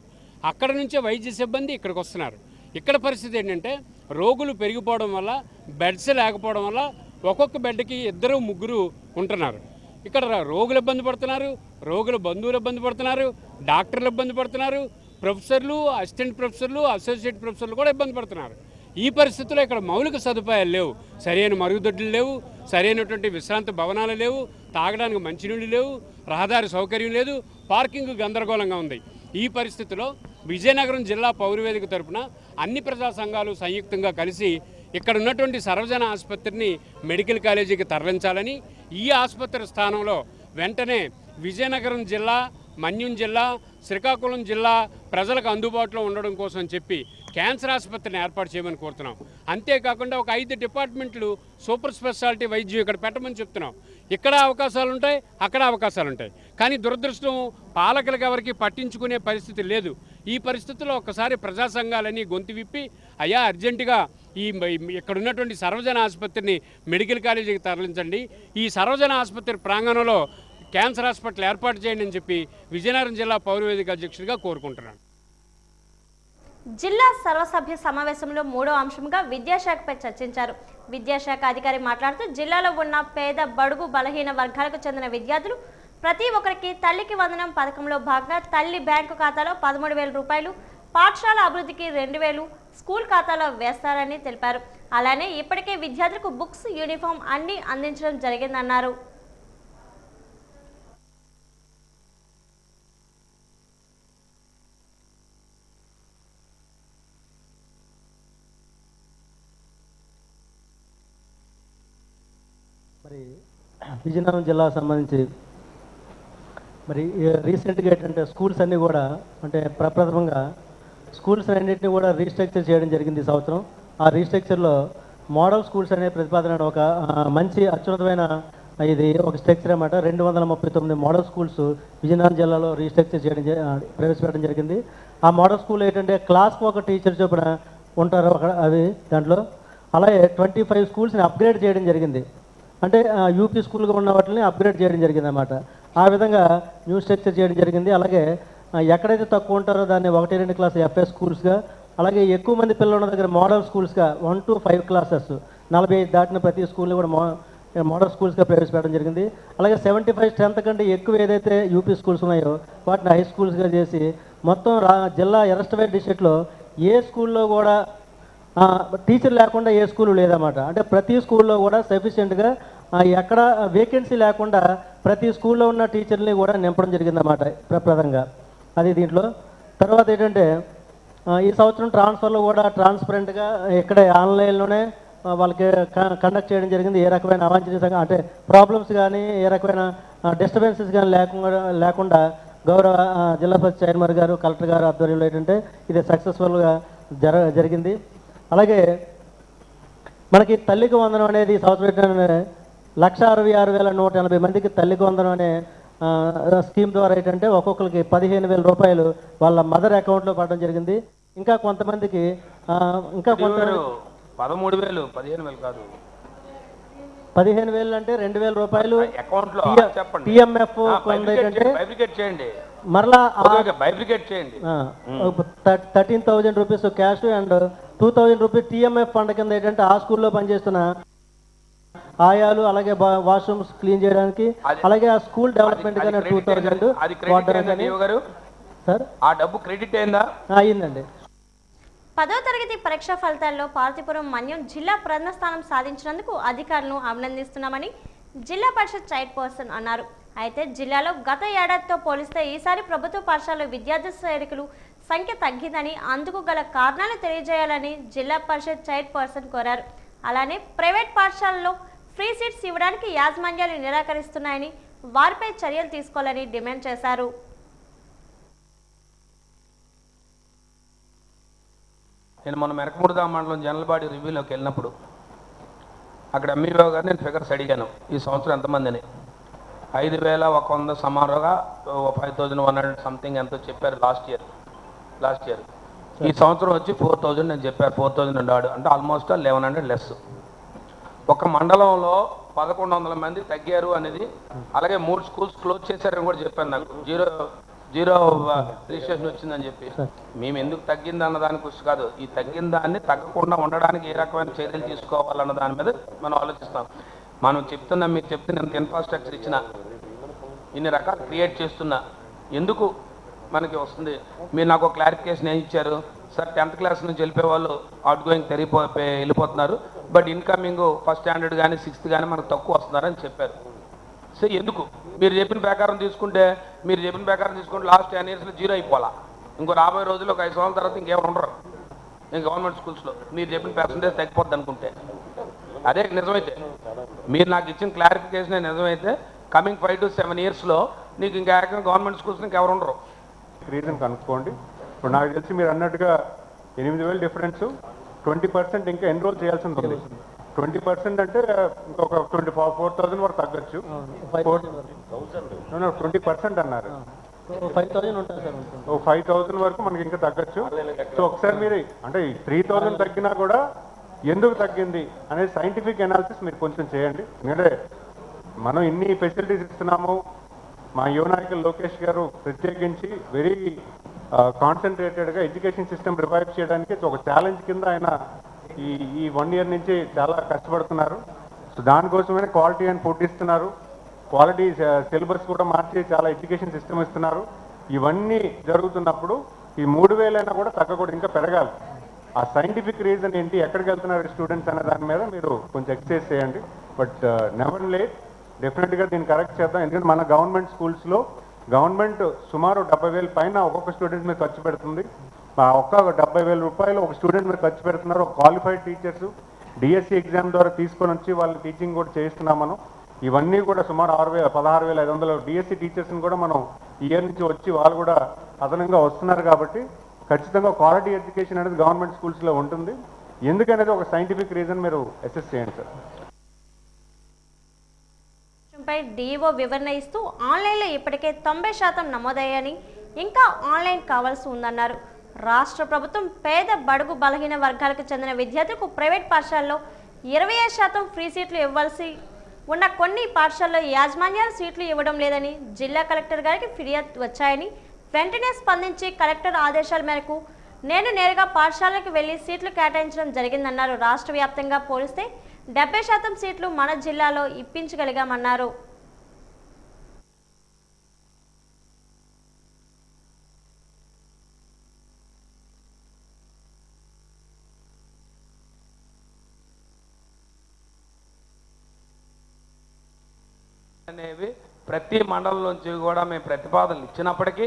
S12: అక్కడ నుంచే వైద్య సిబ్బంది ఇక్కడికి వస్తున్నారు. ఇక్కడ పరిస్థితి ఏంటంటే రోగులు పెరిగిపోవడం వల్ల, బెడ్స్ లేకపోవడం వల్ల ఒక్కొక్క బెడ్కి 2, 3 ఉంటున్నారు. ఇక్కడ రోగులు ఇబ్బంది పడుతున్నారు, రోగుల బంధువులు ఇబ్బంది పడుతున్నారు, డాక్టర్లు ఇబ్బంది పడుతున్నారు, ప్రొఫెసర్లు, అసిస్టెంట్ ప్రొఫెసర్లు, అసోసియేట్ ప్రొఫెసర్లు కూడా ఇబ్బంది పడుతున్నారు. ఈ పరిస్థితుల్లో ఇక్కడ మౌలిక సదుపాయాలు లేవు, సరైన మరుగుదొడ్లు లేవు, సరైనటువంటి విశ్రాంతి భవనాలు లేవు, తాగడానికి మంచినీళ్ళు లేవు, రహదారి సౌకర్యం లేదు, పార్కింగ్ గందరగోళంగా ఉంది. ఈ పరిస్థితిలో విజయనగరం జిల్లా పౌరవేదిక తరపున అన్ని ప్రజా సంఘాలు సంయుక్తంగా కలిసి ఇక్కడ ఉన్నటువంటి సర్వజన ఆసుపత్రిని మెడికల్ కాలేజీకి తరలించాలని, ఈ ఆసుపత్రి స్థానంలో వెంటనే విజయనగరం జిల్లా, మన్యం జిల్లా, శ్రీకాకుళం జిల్లా ప్రజలకు అందుబాటులో ఉండడం కోసం చెప్పి క్యాన్సర్ ఆసుపత్రిని ఏర్పాటు చేయమని కోరుతున్నాం. అంతేకాకుండా ఒక 5 డిపార్ట్మెంట్లు సూపర్ స్పెషాలిటీ వైద్యం ఇక్కడ పెట్టమని చెప్తున్నాం. ఇక్కడ అవకాశాలు ఉంటాయి, అక్కడ అవకాశాలు ఉంటాయి. కానీ దురదృష్టం పాలకులకు ఎవరికి పట్టించుకునే పరిస్థితి లేదు. ఈ పరిస్థితుల్లో ఒకసారి ప్రజా సంఘాలని గొంతు విప్పి అయ్యా అర్జెంటుగా ఇక్కడ ఉన్నటువంటి సర్వజన ఆసుపత్రిని మెడికల్ కాలేజీకి తరలించండి, ఈ సర్వజన ఆసుపత్రి ప్రాంగణంలో క్యాన్సర్ హాస్పిటల్ ఏర్పాటు చేయండి అని చెప్పి విజయనగరం జిల్లా పౌరవేదిక అధ్యక్షుడిగా కోరుకుంటున్నాను.
S1: జిల్లా సర్వసభ్య సమావేశంలో 3వ అంశంగా విద్యాశాఖపై చర్చించారు. విద్యాశాఖ అధికారి మాట్లాడుతూ జిల్లాలో ఉన్న పేద, బడుగు, బలహీన వర్గాలకు చెందిన విద్యార్థులు ప్రతి ఒక్కరికి తల్లికి వందనం పథకంలో భాగంగా తల్లి బ్యాంకు ఖాతాలో 13,000 రూపాయలు, పాఠశాల అభివృద్ధికి 2,000 స్కూల్ ఖాతాలో వేస్తారని తెలిపారు. అలానే ఇప్పటికే విద్యార్థులకు బుక్స్, యూనిఫామ్ అన్ని అందించడం జరిగిందన్నారు.
S10: మరి విజయనగరం జిల్లాకు సంబంధించి మరి రీసెంట్గా ఏంటంటే స్కూల్స్ అన్నీ కూడా అంటే ప్రప్రథమంగా స్కూల్స్ అన్నింటినీ కూడా రీస్ట్రక్చర్ చేయడం జరిగింది ఈ సంవత్సరం. ఆ రీస్ట్రక్చర్లో మోడల్ స్కూల్స్ అనే ప్రతిపాదన ఒక మంచి అత్యున్నతమైన ఇది ఒక స్ట్రక్చర్ అన్నమాట. 239 మోడల్ స్కూల్స్ విజయనగరం జిల్లాలో రీస్ట్రక్చర్ ప్రవేశపెట్టడం జరిగింది. ఆ మోడల్ స్కూల్ ఏంటంటే క్లాస్కి ఒక టీచర్ చొప్పున ఉంటారు అక్కడ అవి దాంట్లో. అలాగే 25 స్కూల్స్ని అప్గ్రేడ్ చేయడం జరిగింది. అంటే యూపీ స్కూల్గా ఉన్న వాటిని అప్గ్రేడ్ చేయడం జరిగింది అన్నమాట. ఆ విధంగా న్యూ స్ట్రక్చర్ చేయడం జరిగింది. అలాగే ఎక్కడైతే తక్కువ ఉంటారో దాన్ని 1, 2 క్లాస్ ఎఫ్ఎస్ స్కూల్స్గా, అలాగే ఎక్కువ మంది పిల్లలు ఉన్న దగ్గర మోడల్ స్కూల్స్గా 1 to 5 క్లాసెస్ 45 దాటిన ప్రతి స్కూల్ని కూడా మోడల్ స్కూల్స్గా ప్రవేశపెట్టడం జరిగింది. అలాగే 75 స్ట్రెంత్ కంటే ఎక్కువ ఏదైతే యూపీ స్కూల్స్ ఉన్నాయో వాటిని హై స్కూల్స్గా చేసి మొత్తం జిల్లా ఎరస్ట్వేట్ డిస్ట్రిక్ట్లో ఏ స్కూల్లో కూడా టీచర్ లేకుండా ఏ స్కూల్ లేదన్నమాట. అంటే ప్రతి స్కూల్లో కూడా సఫిషియెంట్గా ఎక్కడ వేకెన్సీ లేకుండా ప్రతి స్కూల్లో ఉన్న టీచర్ని కూడా నింపడం జరిగిందన్నమాట ప్రప్రదంగా. అది దీంట్లో తర్వాత ఏంటంటే ఈ సంవత్సరం ట్రాన్స్ఫర్లో కూడా ట్రాన్స్పరెంట్గా ఇక్కడే ఆన్లైన్లోనే వాళ్ళకి కండక్ట్ చేయడం జరిగింది. ఏ రకమైన అవాంఛనీయంగా అంటే ప్రాబ్లమ్స్ కానీ ఏ రకమైన డిస్టర్బెన్సెస్ కానీ లేకుండా గౌరవ జిల్లా పరిషత్ చైర్మన్ గారు, కలెక్టర్ గారు ఆధ్వర్యంలో ఏంటంటే ఇది సక్సెస్ఫుల్గా జరిగింది. అలాగే మనకి తల్లికి వందనం అనేది సంవత్సరం 166,180 మందికి తల్లికి వందనం అనే స్కీమ్ ద్వారా ఏంటంటే ఒక్కొక్కరికి 15,000 రూపాయలు వాళ్ళ మదర్ అకౌంట్లో పడడం జరిగింది. ఇంకా కొంతమందికి
S2: 13,000 15,000 కాదు
S10: 15,000 అంటే 2,000 రూపాయలు
S2: అకౌంట్లో చెప్పండి.
S10: టీఎంఎఫ్
S2: బైఫికేట్ చేయండి,
S10: మరలా
S2: బైఫికేట్ చేయండి.
S10: 13,000 rupees cash and 2,000 rupees TMF fund కింద ఏంటంటే ఆ స్కూల్లో పనిచేస్తున్న ఆయాలు, అలాగే వాష్రూమ్స్ క్లీన్ చేయడానికి, అలాగే ఆ స్కూల్ డెవలప్మెంట్ కానీ 2,000 సార్.
S2: ఆ డబ్బు క్రెడిట్ అయిందా?
S10: అయిందండి.
S1: 10వ తరగతి పరీక్షా ఫలితాల్లో పార్వతీపురం మన్యం జిల్లా ప్రథమ స్థానం సాధించినందుకు అధికారులను అభినందిస్తున్నామని జిల్లా పరిషత్ చైర్పర్సన్ అన్నారు. అయితే జిల్లాలో గత ఏడాదితో పోలిస్తే ఈసారి ప్రభుత్వ పాఠశాలలో విద్యార్థి చేరికలు సంఖ్య తగ్గిందని, అందుకు గల కారణాలు తెలియజేయాలని జిల్లా పరిషత్ చైర్పర్సన్ కోరారు. అలానే ప్రైవేట్ పాఠశాలలో ఫ్రీ సీట్స్ ఇవ్వడానికి యాజమాన్యాలు నిరాకరిస్తున్నాయని, వారిపై చర్యలు తీసుకోవాలని డిమాండ్ చేశారు.
S2: నేను మొన్న మెరకముడిదా మండలం జనరల్బాడీ రివ్యూలోకి వెళ్ళినప్పుడు అక్కడ ఎంఈఓ గారు నేను ఫిగర్స్ అడిగాను, ఈ సంవత్సరం ఎంతమందిని. 5,100 సమానంగా 5,100 సంథింగ్ ఎంతో చెప్పారు లాస్ట్ ఇయర్. ఈ సంవత్సరం వచ్చి 4,000 నేను చెప్పారు. 4,000 ఉన్నాడు అంటే ఆల్మోస్ట్ 1,100 లెస్. ఒక మండలంలో 1,100 మంది తగ్గారు అనేది, అలాగే 3 స్కూల్స్ క్లోజ్ చేశారని కూడా చెప్పాను. నాకు జీరో రిజిస్ట్రేషన్ వచ్చిందని చెప్పి. మేము ఎందుకు తగ్గింది అన్న దాని గురించి కాదు, ఈ తగ్గిన దాన్ని తగ్గకుండా ఉండడానికి ఏ రకమైన చర్యలు తీసుకోవాలన్న దాని మీద మనం ఆలోచిస్తాం. మనం చెప్తున్నాం, మీరు చెప్తున్న ఇంత ఇన్ఫ్రాస్ట్రక్చర్ ఇచ్చిన, ఇన్ని రకాలు క్రియేట్ చేస్తున్నా ఎందుకు మనకి వస్తుంది? మీరు నాకు ఒక క్లారిఫికేషన్ ఏం ఇచ్చారు సార్, 10th క్లాస్ నుంచి వెళ్ళిపోయే వాళ్ళు అవుట్ గోయింగ్ వెళ్ళిపోతున్నారు, బట్ ఇన్కమింగ్ ఫస్ట్ స్టాండర్డ్ కానీ 6th కానీ మనకు తక్కువ వస్తున్నారని చెప్పారు. సో ఎందుకు మీరు చెప్పిన ప్రకారం తీసుకుంటే లాస్ట్ 10 yearsలో 0 అయిపోవాలా? ఇంకో రాబోయే రోజుల్లో ఒక 5 సంవత్సరాల తర్వాత ఇంకెవరు ఉండరు ఇంక గవర్నమెంట్ స్కూల్స్లో. మీరు చెప్పిన పర్సంటేజ్ తగ్గిపోద్ది అనుకుంటే, అదే నిజమైతే, మీరు నాకు ఇచ్చిన క్లారిఫికేషన్ నిజమైతే కమింగ్ 5 to 7 yearsలో నీకు ఇంకా ఏకంగా గవర్నమెంట్ స్కూల్స్ ఇంకెవరు ఉండరు.
S3: రీజన్ కనుక్కోండి. ఇప్పుడు నాకు తెలిసి మీరు అన్నట్టుగా 8,000 డిఫరెన్స్, 20% ఇంకా ఎన్రోల్ చేయాల్సి ఉంటుంది. 20% అంటే ఇంకొక 4,000 వరకు తగ్గచ్చు. 20% అన్నారు. 5,000 వరకు మనకి ఇంకా తగ్గచ్చు. సో ఒకసారి మీరు అంటే 3,000 తగ్గినా కూడా ఎందుకు తగ్గింది అనేది సైంటిఫిక్ అనాలిసిస్ మీరు కొంచెం చేయండి. ఎందుకంటే మనం ఇన్ని ఫెసిలిటీస్ ఇస్తున్నాము. మా యువ నాయకులు లోకేష్ గారు ప్రత్యేకించి వెరీ కాన్సన్ట్రేటెడ్గా ఎడ్యుకేషన్ సిస్టమ్ రివైవ్ చేయడానికి ఒక ఛాలెంజ్ కింద ఆయన ఈ 1 year నుంచి చాలా కష్టపడుతున్నారు. సో దానికోసమే క్వాలిటీ అని పుట్టిస్తున్నారు. క్వాలిటీ సిలబస్ కూడా మార్చి చాలా ఎడ్యుకేషన్ సిస్టమ్ ఇస్తున్నారు. ఇవన్నీ జరుగుతున్నప్పుడు ఈ 3,000 అయినా కూడా తగ్గకూడదు, ఇంకా పెరగాలి. ఆ సైంటిఫిక్ రీజన్ ఏంటి, ఎక్కడికి వెళ్తున్నారు స్టూడెంట్స్ అనే దాని మీద మీరు కొంచెం ఎక్సర్సైజ్ చేయండి. బట్ నెవర్ లేట్, డెఫినెట్గా దీన్ని కరెక్ట్ చేద్దాం. ఎందుకంటే మన గవర్నమెంట్ స్కూల్స్లో గవర్నమెంట్ సుమారు 70,000 పైన ఒక్కొక్క స్టూడెంట్ మీద ఖర్చు పెడుతుంది. ఒక్క 70,000 రూపాయలు ఒక స్టూడెంట్ మీద ఖర్చు పెడుతున్నారు. ఒక క్వాలిఫైడ్ టీచర్స్ డిఎస్సి ఎగ్జామ్ ద్వారా తీసుకొని వచ్చి వాళ్ళు టీచింగ్ కూడా చేస్తున్నాం మనం. ఇవన్నీ కూడా సుమారు 16,500 డిఎస్సి టీచర్స్ని కూడా మనం ఇయర్ నుంచి వచ్చి వాళ్ళు కూడా అదనంగా వస్తున్నారు. కాబట్టి ఖచ్చితంగా క్వాలిటీ ఎడ్యుకేషన్ అనేది గవర్నమెంట్ స్కూల్స్లో ఉంటుంది. ఎందుకనేది ఒక సైంటిఫిక్ రీజన్ మీరు అసెస్ చేయండి సార్.
S1: డిఈఓ వివరణ ఇస్తూ ఆన్లైన్లో ఇప్పటికే 90% నమోదయ్యాయని, ఇంకా ఆన్లైన్ కావాల్సి ఉందన్నారు. రాష్ట్ర ప్రభుత్వం పేద బడుగు బలహీన వర్గాలకు చెందిన విద్యార్థులకు ప్రైవేట్ పాఠశాలలో 25% ఫ్రీ సీట్లు ఇవ్వాల్సి ఉన్న కొన్ని పాఠశాలలో యాజమాన్యాలు సీట్లు ఇవ్వడం లేదని జిల్లా కలెక్టర్ గారికి ఫిర్యాదు వచ్చాయని, వెంటనే స్పందించి కలెక్టర్ ఆదేశాల మేరకు నేను నేరుగా పాఠశాలకు వెళ్లి సీట్లు కేటాయించడం జరిగిందన్నారు. రాష్ట్ర వ్యాప్తంగా పోలిస్తే 70% సీట్లు మన జిల్లాలో ఇప్పించగలిగామన్నారు.
S2: అనేవి ప్రతి మండలం నుంచి కూడా మేము ప్రతిపాదనలు ఇచ్చినప్పటికీ,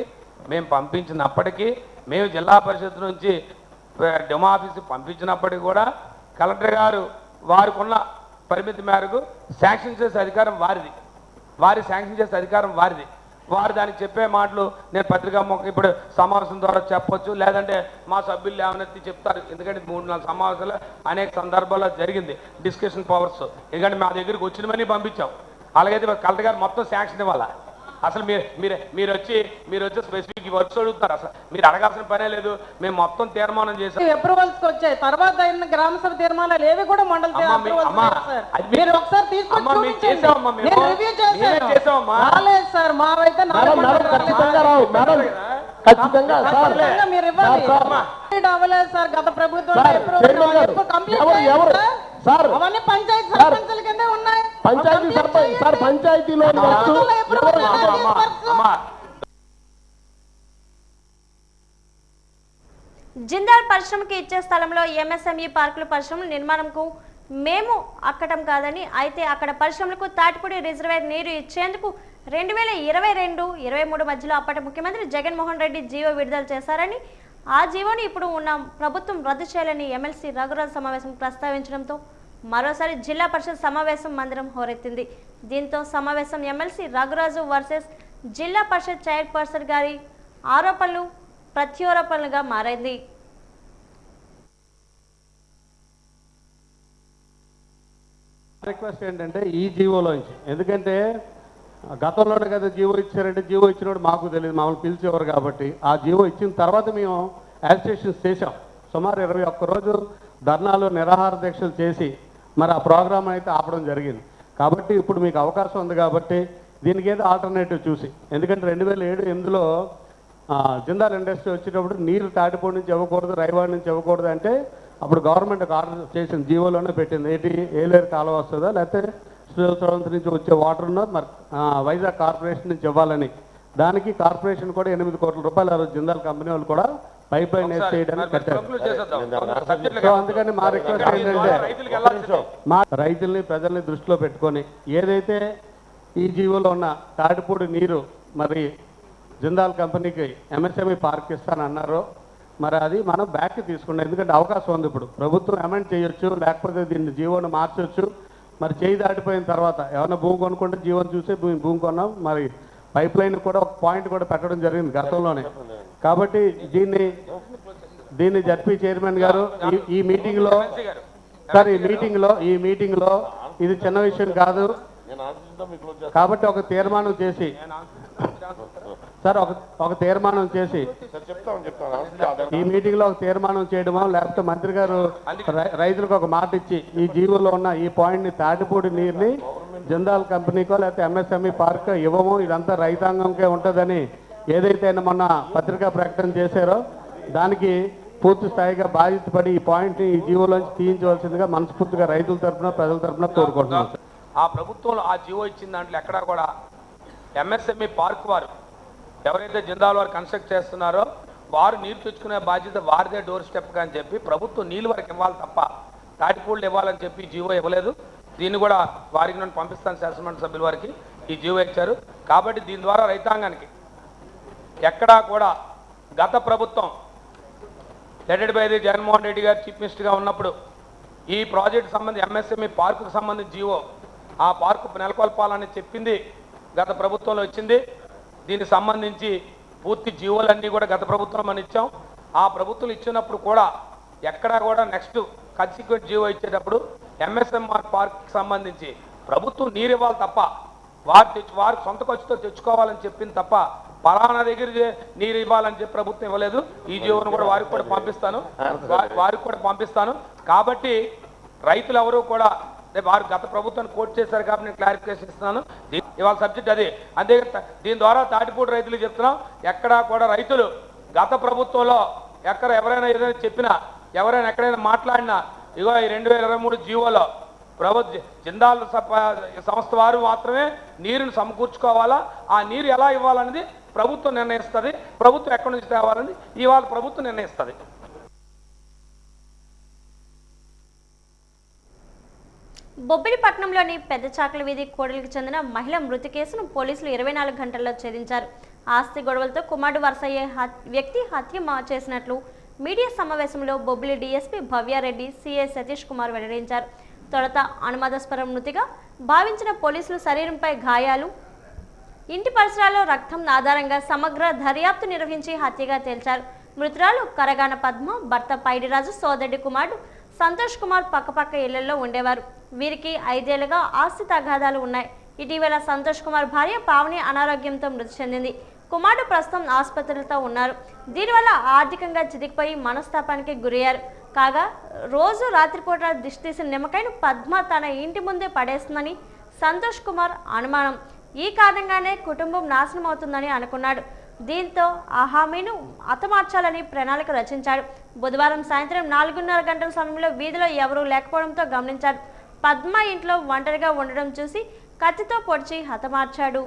S2: మేము పంపించినప్పటికీ, మేము జిల్లా పరిషత్ నుంచి డెమో ఆఫీస్కి పంపించినప్పటికీ కూడా కలెక్టర్ గారు వారికి ఉన్న పరిమితి మేరకు శాంక్షన్ చేసే అధికారం వారిది. వారు దానికి చెప్పే మాటలు నేను పత్రికా ఇప్పుడు సమావేశం ద్వారా చెప్పొచ్చు, లేదంటే మా సభ్యులు ఏమనెత్తి చెప్తారు. ఎందుకంటే 3-4 సమావేశాలు అనేక సందర్భాల్లో జరిగింది డిస్కషన్ పవర్స్. ఎందుకంటే మా దగ్గరికి వచ్చినవన్నీ పంపించాం. అలాగైతే కలెక్టర్ గారు మొత్తం శాంక్షన్ ఇవ్వాలా? అసలు మీరు వచ్చి స్పెసిఫిక్ వర్క్స్ అడుగుతున్నారు. అసలు మీరు అడగాల్సిన పనే లేదు. మేము మొత్తం తీర్మానం చేసాం.
S7: అప్రూవల్స్ వచ్చాయి. తర్వాత అయిన గ్రామ సభ తీర్మానాలు ఏవి కూడా మండల సార్ మావైతే అవ్వలేదు సార్. గత ప్రభుత్వం అవన్నీ పంచాయతీ సర్పంచుల కింద ఉన్నాయి.
S13: పంచాయతీలో
S1: జిందాల్ పరిశ్రమకి ఇచ్చే స్థలంలో ఎంఎస్ఎంఈ పార్కుల పరిశ్రమల నిర్మాణంకు మేము అక్కడం కాదని, అయితే అక్కడ పరిశ్రమలకు తాటిపూడి రిజర్వేర్ నీరు ఇచ్చేందుకు 2022-23 మధ్యలో అప్పటి ముఖ్యమంత్రి జగన్మోహన్ రెడ్డి జీవో విడుదల చేశారని, ఆ జీవోని ఇప్పుడు ఉన్న ప్రభుత్వం రద్దు చేయాలని ఎమ్మెల్సీ రఘురాజ్ సమావేశం ప్రస్తావించడంతో మరోసారి జిల్లా పరిషత్ సమావేశం మందిరం హోరెత్తింది. దీంతో సమావేశం ఎమ్మెల్సీ రఘురాజు వర్సెస్ జిల్లా పరిషత్ చైర్పర్సన్ గారి ఆరోపణలు ప్రత్యారోపణలుగా మారింది.
S3: రిక్వెస్ట్ ఏంటంటే ఈ జీవోలోంచి, ఎందుకంటే గతంలోనే కదా జీవో ఇచ్చారంటే జీవో ఇచ్చినప్పుడు మాకు తెలియదు, మమ్మల్ని పిలిచేవారు కాబట్టి ఆ జీవో ఇచ్చిన తర్వాత మేము యాజిటేషన్స్ చేసాం. సుమారు 21 రోజు ధర్నాలు నిరాహార దీక్షలు చేసి మరి ఆ ప్రోగ్రామ్ అయితే ఆపడం జరిగింది. కాబట్టి ఇప్పుడు మీకు అవకాశం ఉంది కాబట్టి దీనికి ఏదో ఆల్టర్నేటివ్ చూసి, ఎందుకంటే 2007-8లో జిందాల్ ఇండస్ట్రీ వచ్చేటప్పుడు నీరు తాటిపూడి నుంచి ఇవ్వకూడదు, రైవాడి నుంచి ఇవ్వకూడదు అంటే అప్పుడు గవర్నమెంట్ ఆర్డర్ చేసిన జీవోలోనే పెట్టింది. ఏంటి ఏలేరు కాలువ వస్తుందా లేకపోతే శ్రీశైలం నుంచి వచ్చే వాటర్ ఉన్నది మరి వైజాగ్ కార్పొరేషన్ నుంచి ఇవ్వాలని. దానికి కార్పొరేషన్ కూడా 8 కోట్ల రూపాయలు ఆ రోజు జిందాల్ కంపెనీ వాళ్ళు కూడా పైప్ లైన్ వేసి చేయడానికి కట్టారు. సో అందుకని మా రిక్వెస్ట్ ఏంటంటే మా రైతుల్ని ప్రజల్ని దృష్టిలో పెట్టుకొని ఏదైతే ఈ జీవోలో ఉన్న తాటిపూడి నీరు మరి జిందాల్ కంపెనీకి ఎంఎస్ఎంఈ పార్క్ ఇస్తానన్నారో మరి అది మనం బ్యాక్ తీసుకున్నాం. ఎందుకంటే అవకాశం ఉంది, ఇప్పుడు ప్రభుత్వం అమెండ్ చేయొచ్చు, లేకపోతే దీన్ని జీవోని మార్చొచ్చు. మరి చేయి దాటిపోయిన తర్వాత ఏమన్నా భూమి కొనుక్కుంటే జీవోని చూసి భూమి కొన్నాం. మరి పైప్ లైన్ కూడా ఒక పాయింట్ కూడా పెట్టడం జరిగింది గతంలోనే. కాబట్టి దీన్ని జడ్పీ చైర్మన్ గారు ఈ మీటింగ్లో సార్ ఈ మీటింగ్లో ఇది చిన్న విషయం కాదు కాబట్టి ఒక తీర్మానం చేసి సార్ ఒక తీర్మానం చేసి ఈ మీటింగ్లో ఒక తీర్మానం చేయడమో లేకపోతే మంత్రి గారు రైతులకు ఒక మాట ఇచ్చి ఈ జీవోలో ఉన్న ఈ పాయింట్ని తాటిపూడి నీరుని జిందాల్ కంపెనీకో లేకపోతే ఎంఎస్ఎంఈ పార్క్ ఇవ్వము, ఇదంతా రైతాంగంకే ఉంటుందని ఏదైతే మొన్న పత్రికా ప్రకటన చేశారో దానికి పూర్తి స్థాయిగా బాధ్యత పడి ఈ పాయింట్ని ఈ జీవోలోంచి తీయించవలసిందిగా మనస్ఫూర్తిగా రైతుల తరఫున ప్రజల తరఫున కోరుకుంటున్నాం.
S2: ఆ ప్రభుత్వంలో ఆ జీవో ఇచ్చిన దాంట్లో ఎక్కడా కూడా ఎంఎస్ఎంఈ పార్క్ వారు ఎవరైతే జిందాల్ వారు కన్స్ట్రక్ట్ చేస్తున్నారో వారు నీరు తెచ్చుకునే బాధ్యత వారిదే డోర్ స్టెప్గా అని చెప్పి ప్రభుత్వం నీళ్ళు వరకు ఇవ్వాలి తప్ప తాటిపూళ్ళు ఇవ్వాలని చెప్పి జీవో ఇవ్వలేదు. దీన్ని కూడా వారికి నేను పంపిస్తాను, శాసనమండలి సభ్యుల వారికి ఈ జీవో ఇచ్చారు. కాబట్టి దీని ద్వారా రైతాంగానికి ఎక్కడా కూడా గత ప్రభుత్వం headed by the Jaganmohan Reddy గారు చీఫ్ మినిస్టర్గా ఉన్నప్పుడు ఈ ప్రాజెక్టు సంబంధించి ఎంఎస్ఎంఈ పార్కుకు సంబంధించి జీవో ఆ పార్కు నెలకొల్పాలని చెప్పింది గత ప్రభుత్వంలో వచ్చింది. దీనికి సంబంధించి పూర్తి జీవోలన్నీ కూడా గత ప్రభుత్వం మనం ఇచ్చాం. ఆ ప్రభుత్వం ఇచ్చినప్పుడు కూడా ఎక్కడా కూడా నెక్స్ట్ కన్సిక్వెంట్ జీవో ఇచ్చేటప్పుడు ఎంఎస్ఎంఆర్ పార్క్కి సంబంధించి ప్రభుత్వం నీరు ఇవ్వాలి తప్ప వారు సొంత ఖర్చుతో తెచ్చుకోవాలని చెప్పింది తప్ప పలానా దగ్గర నీరు ఇవ్వాలని చెప్పి ప్రభుత్వం ఇవ్వలేదు. ఈ జీవోను కూడా వారికి కూడా పంపిస్తాను. కాబట్టి రైతులు ఎవరు కూడా వారు గత ప్రభుత్వాన్ని కోట్ చేశారు కాబట్టి నేను క్లారిఫికేషన్ ఇస్తున్నాను. ఇవాళ సబ్జెక్ట్ అదే. అంతే దీని ద్వారా తాటిపూడి రైతులు చెప్తున్నాం, ఎక్కడా కూడా రైతులు గత ప్రభుత్వంలో ఎవరైనా ఏదైనా చెప్పినా ఎవరైనా ఎక్కడైనా మాట్లాడినా ఇగో ఈ 2023 జీవోలో జిందాల్ సంస్థ వారు మాత్రమే నీరుని సమకూర్చుకోవాలా, ఆ నీరు ఎలా ఇవ్వాలనేది ప్రభుత్వం నిర్ణయిస్తుంది. ప్రభుత్వం ఎక్కడి నుంచి తేవాలని ఇవాళ ప్రభుత్వం నిర్ణయిస్తుంది.
S1: బొబ్బిలిపట్నంలోని పెద్ద చాకల వీధి కోడలికి చెందిన మహిళ మృతి కేసును పోలీసులు 24 గంటల్లో ఛేదించారు. ఆస్తి గొడవలతో కుమారుడు వరుసయ్యే వ్యక్తి హత్య చేసినట్లు మీడియా సమావేశంలో బొబ్బిలి డీఎస్పీ భవ్యారెడ్డి, సిఐ సతీష్ కుమార్ వెల్లడించారు. తొలుత అనుమానాస్పద మృతిగా భావించిన పోలీసులు శరీరంపై గాయాలు, ఇంటి పరిసరాల్లో రక్తం ఆధారంగా సమగ్ర దర్యాప్తు నిర్వహించి హత్యగా తేల్చారు. మృతురాలు కరగాన పద్మ, భర్త పైడిరాజు, సోదరుడి కుమారుడు సంతోష్ కుమార్ పక్కపక్క ఇళ్లలో ఉండేవారు. వీరికి 5 ఏళ్లుగా ఆస్తి తగాదాలు ఉన్నాయి. ఇటీవల సంతోష్ కుమార్ భార్య పావని అనారోగ్యంతో మృతి చెందింది. కుమారుడు ప్రస్తుతం ఆసుపత్రిలో ఉన్నారు. దీనివల్ల ఆర్థికంగా చితికిపోయి మనస్తాపానికి గురయ్యారు. కాగా రోజు రాత్రిపూట దిష్టి తీసిన నిమ్మకాయను పద్మ తన ఇంటి ముందే పడేస్తుందని సంతోష్ కుమార్ అనుమానం. ఈ కారణంగానే కుటుంబం నాశనం అవుతుందని అనుకున్నాడు. దీంతో ఆ హామీను హతమార్చాలని ప్రణాళిక రచించాడు. బుధవారం సాయంత్రం 4:30 గంటల సమయంలో వీధిలో ఎవరూ లేకపోవడంతో గమనించాడు. పద్మ ఇంట్లో ఒంటరిగా ఉండడం చూసి కత్తితో పొడిచి హతమార్చాడు.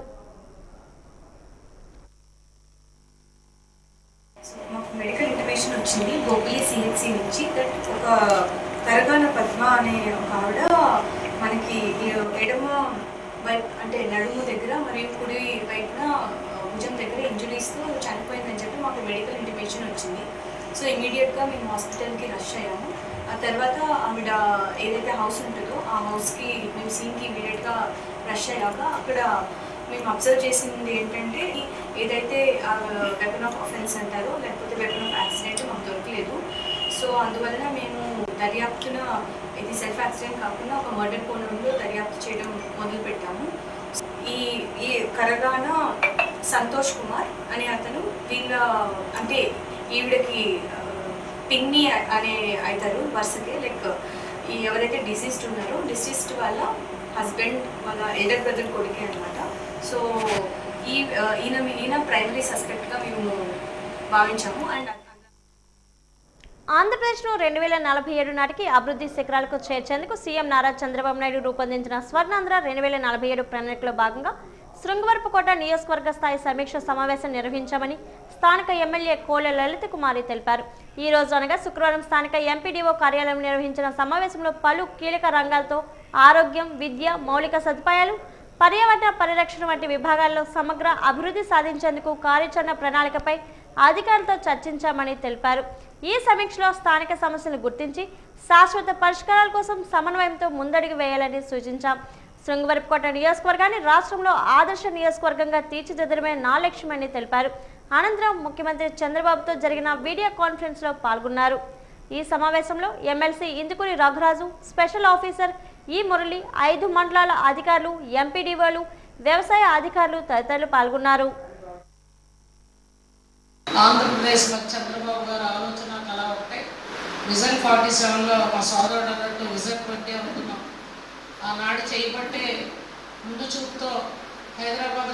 S14: మాకు మెడికల్ ఇంటిమేషన్ వచ్చింది గోపిలి సిహెచ్సి నుంచి దట్ ఒక కరగాన పద్మ అనే ఒక ఆవిడ మనకి ఎడమ వైపు అంటే నడుము దగ్గర మరియు కుడి వైపున భుజం దగ్గర ఇంజురీస్తో చనిపోయిందని చెప్పి మాకు మెడికల్ ఇంటిమేషన్ వచ్చింది. సో ఇమీడియట్గా మేము హాస్పిటల్కి రష్ అయ్యాము. ఆ తర్వాత ఆవిడ ఏదైతే హౌస్ ఉంటుందో ఆ హౌస్కి మేము సీన్కి ఇమీడియట్గా రష్ అయ్యాక అక్కడ మేము అబ్జర్వ్ చేసింది ఏంటంటే ఏదైతే వెపన్ ఆఫ్ ఆఫెన్స్ అంటారో లేకపోతే వెపన్ ఆఫ్ యాక్సిడెంట్ మాకు దొరకలేదు. సో అందువలన మేము దర్యాప్తున ఇది సెల్ఫ్ యాక్సిడెంట్ కాకుండా ఒక మర్డర్ కోణంలో దర్యాప్తు చేయడం మొదలుపెట్టాము. ఈ కరగాన సంతోష్ కుమార్ అనే అతను వీళ్ళ అంటే ఈవిడకి పిన్ని అనే అవుతారు వరుసకే. లైక్ ఈ ఎవరైతే డిసీజ్డ్ ఉన్నారో డిసీజ్డ్ వాళ్ళ హస్బెండ్ వాళ్ళ ఎల్డర్ బ్రదర్ కొడుకే అనమాట. సో ఈయన ప్రైమరీ సస్పెక్ట్గా మేము భావించాము. అండ్
S1: ఆంధ్రప్రదేశ్ను 2047 నాటికి అభివృద్ధి శిఖరాలకు చేర్చేందుకు సీఎం నారా చంద్రబాబు నాయుడు రూపొందించిన స్వర్ణాంధ్ర 2047 ప్రణాళికలో భాగంగా శృంగవరపుకోట నియోజకవర్గ స్థాయి సమీక్ష సమావేశం నిర్వహించామని స్థానిక ఎమ్మెల్యే కోలె లలిత కుమారి తెలిపారు. ఈ రోజు అనగా శుక్రవారం స్థానిక ఎంపీడీఓ కార్యాలయం నిర్వహించిన సమావేశంలో పలు కీలక రంగాలతో ఆరోగ్యం, విద్య, మౌలిక సదుపాయాలు, పర్యావరణ పరిరక్షణ వంటి విభాగాల్లో సమగ్ర అభివృద్ధి సాధించేందుకు కార్యాచరణ ప్రణాళికపై అధికారులతో చర్చించామని తెలిపారు. ఈ సమీక్షలో స్థానిక సమస్యలను గుర్తించి శాశ్వత పరిష్కారాల కోసం సమన్వయంతో ముందడుగు వేయాలని సూచించాం. శృంగవరపుకోట నియోజకవర్గాన్ని రాష్ట్రంలో ఆదర్శ నియోజకవర్గంగా తీర్చిదిద్దడమే నా లక్ష్యమని తెలిపారు. అనంతరం ముఖ్యమంత్రి చంద్రబాబుతో జరిగిన వీడియో కాన్ఫరెన్స్లో పాల్గొన్నారు. ఈ సమావేశంలో MLC Indukuri Raghuraju, special officer ఈ మురళి, 5 మండలాల అధికారులు, ఎంపీడీఓలు, వ్యవసాయ అధికారులు తదితరులు పాల్గొన్నారు.
S15: ఆంధ్రప్రదేశ్లో చంద్రబాబు గారు ఆలోచన కళ ఒకటే. విజన్ 47లో మా సోదరుడు అన్నట్టు విజన్ 20 అనుకున్నాం. ఆనాడు చేయబట్టే ముందు చూపుతో హైదరాబాద్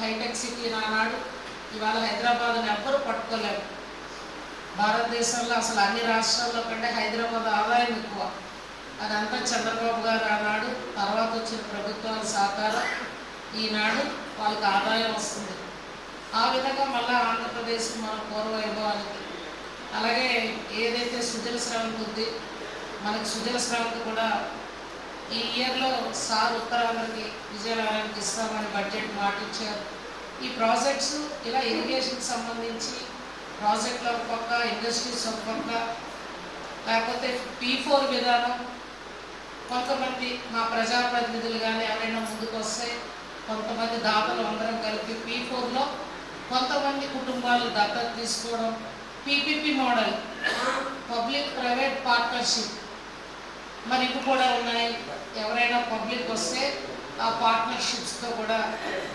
S15: హైటెక్ సిటీ ఆనాడు ఇవాళ హైదరాబాద్ని ఎవ్వరూ పట్టుకోలేరు. భారతదేశంలో అసలు అన్ని రాష్ట్రాల్లో కంటే హైదరాబాద్ ఆదాయం ఎక్కువ. అదంతా చంద్రబాబు గారు ఆనాడు, తర్వాత వచ్చిన ప్రభుత్వాల సహకారం, ఈనాడు వాళ్ళకి ఆదాయం వస్తుంది. ఆ విధంగా మళ్ళీ ఆంధ్రప్రదేశ్కి మన పూర్వవైభవానికి అలాగే ఏదైతే సుజల శ్రవంతి ఉంది, మనకి సుజల శ్రవంతి కూడా ఈ ఇయర్లో సార్ ఉత్తరాంధ్రకి విజయనగరానికి ఇస్తామని బడ్జెట్ మాటిచ్చారు. ఈ ప్రాజెక్ట్స్ ఇలా ఇరిగేషన్కి సంబంధించి ప్రాజెక్టుల ఒక పక్క, ఇండస్ట్రీస్ ఒక పక్క, లేకపోతే P4 విధానం. కొంతమంది మా ప్రజాప్రతినిధులు కానీ ఎవరైనా ముందుకు వస్తే కొంతమంది దాతలు అందరం కలిపి P4లో కొంతమంది కుటుంబాలు దత్తత తీసుకోవడం, PPP model, public private partnership మరి ఇవి కూడా ఉన్నాయి. ఎవరైనా పబ్లిక్ వస్తే ఆ పార్ట్నర్షిప్స్తో కూడా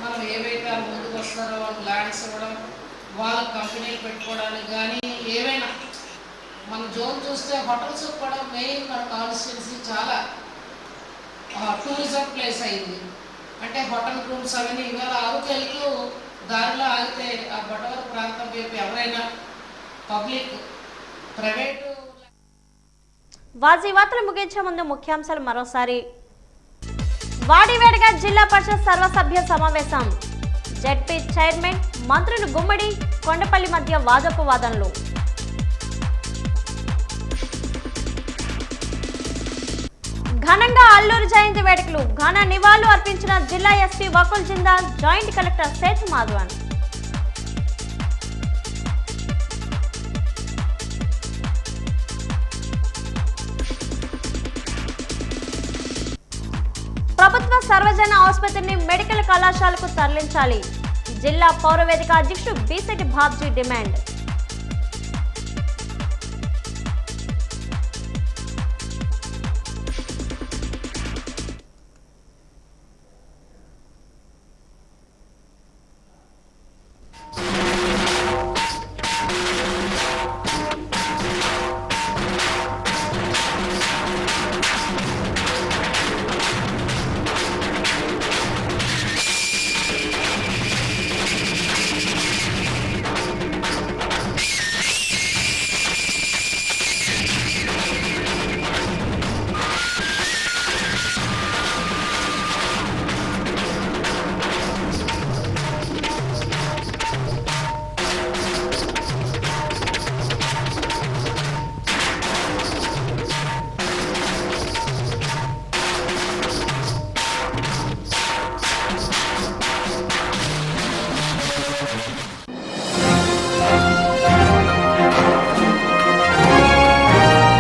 S15: మనం ఏవైతే ముందుకు వస్తారో వాళ్ళకి ల్యాండ్స్ ఇవ్వడం, వాళ్ళకి కంపెనీలు పెట్టుకోవడానికి కానీ ఏవైనా. మన జోన్ చూస్తే హోటల్స్ కూడా మెయిన్ మన కాన్స్టిట్యున్సీ చాలా టూరిజం ప్లేస్ అయింది. అంటే హోటల్ రూమ్స్ అవన్నీ ఇవాళ ఆవుకెళ్ళి దారిలో ఆగితే ఆ బొటవర ప్రాంతం వైపు ఎవరైనా పబ్లిక్ ప్రైవేటు.
S1: వాజీ వార్తలు ముగించే ముందు ముఖ్యాంశాలు మరోసారి. వాడివేడిగా జిల్లా పరిషత్ సర్వసభ్య సమావేశం. జెడ్పీ చైర్మన్, మంత్రులు గుమ్మడి, కొండపల్లి మధ్య వాదోపవాదనలు. ఘనంగా అల్లూరు జయంతి వేడుకలు. ఘన నివాళులు అర్పించిన జిల్లా SP Vakul Jindal, joint collector Sethu Madhavan. ప్రభుత్వ సర్వజన ఆసుపత్రిని మెడికల్ కళాశాలకు తరలించాలి. జిల్లా పౌరవేదిక అధ్యక్షుడు బీసెటి బాబ్జీ డిమాండ్.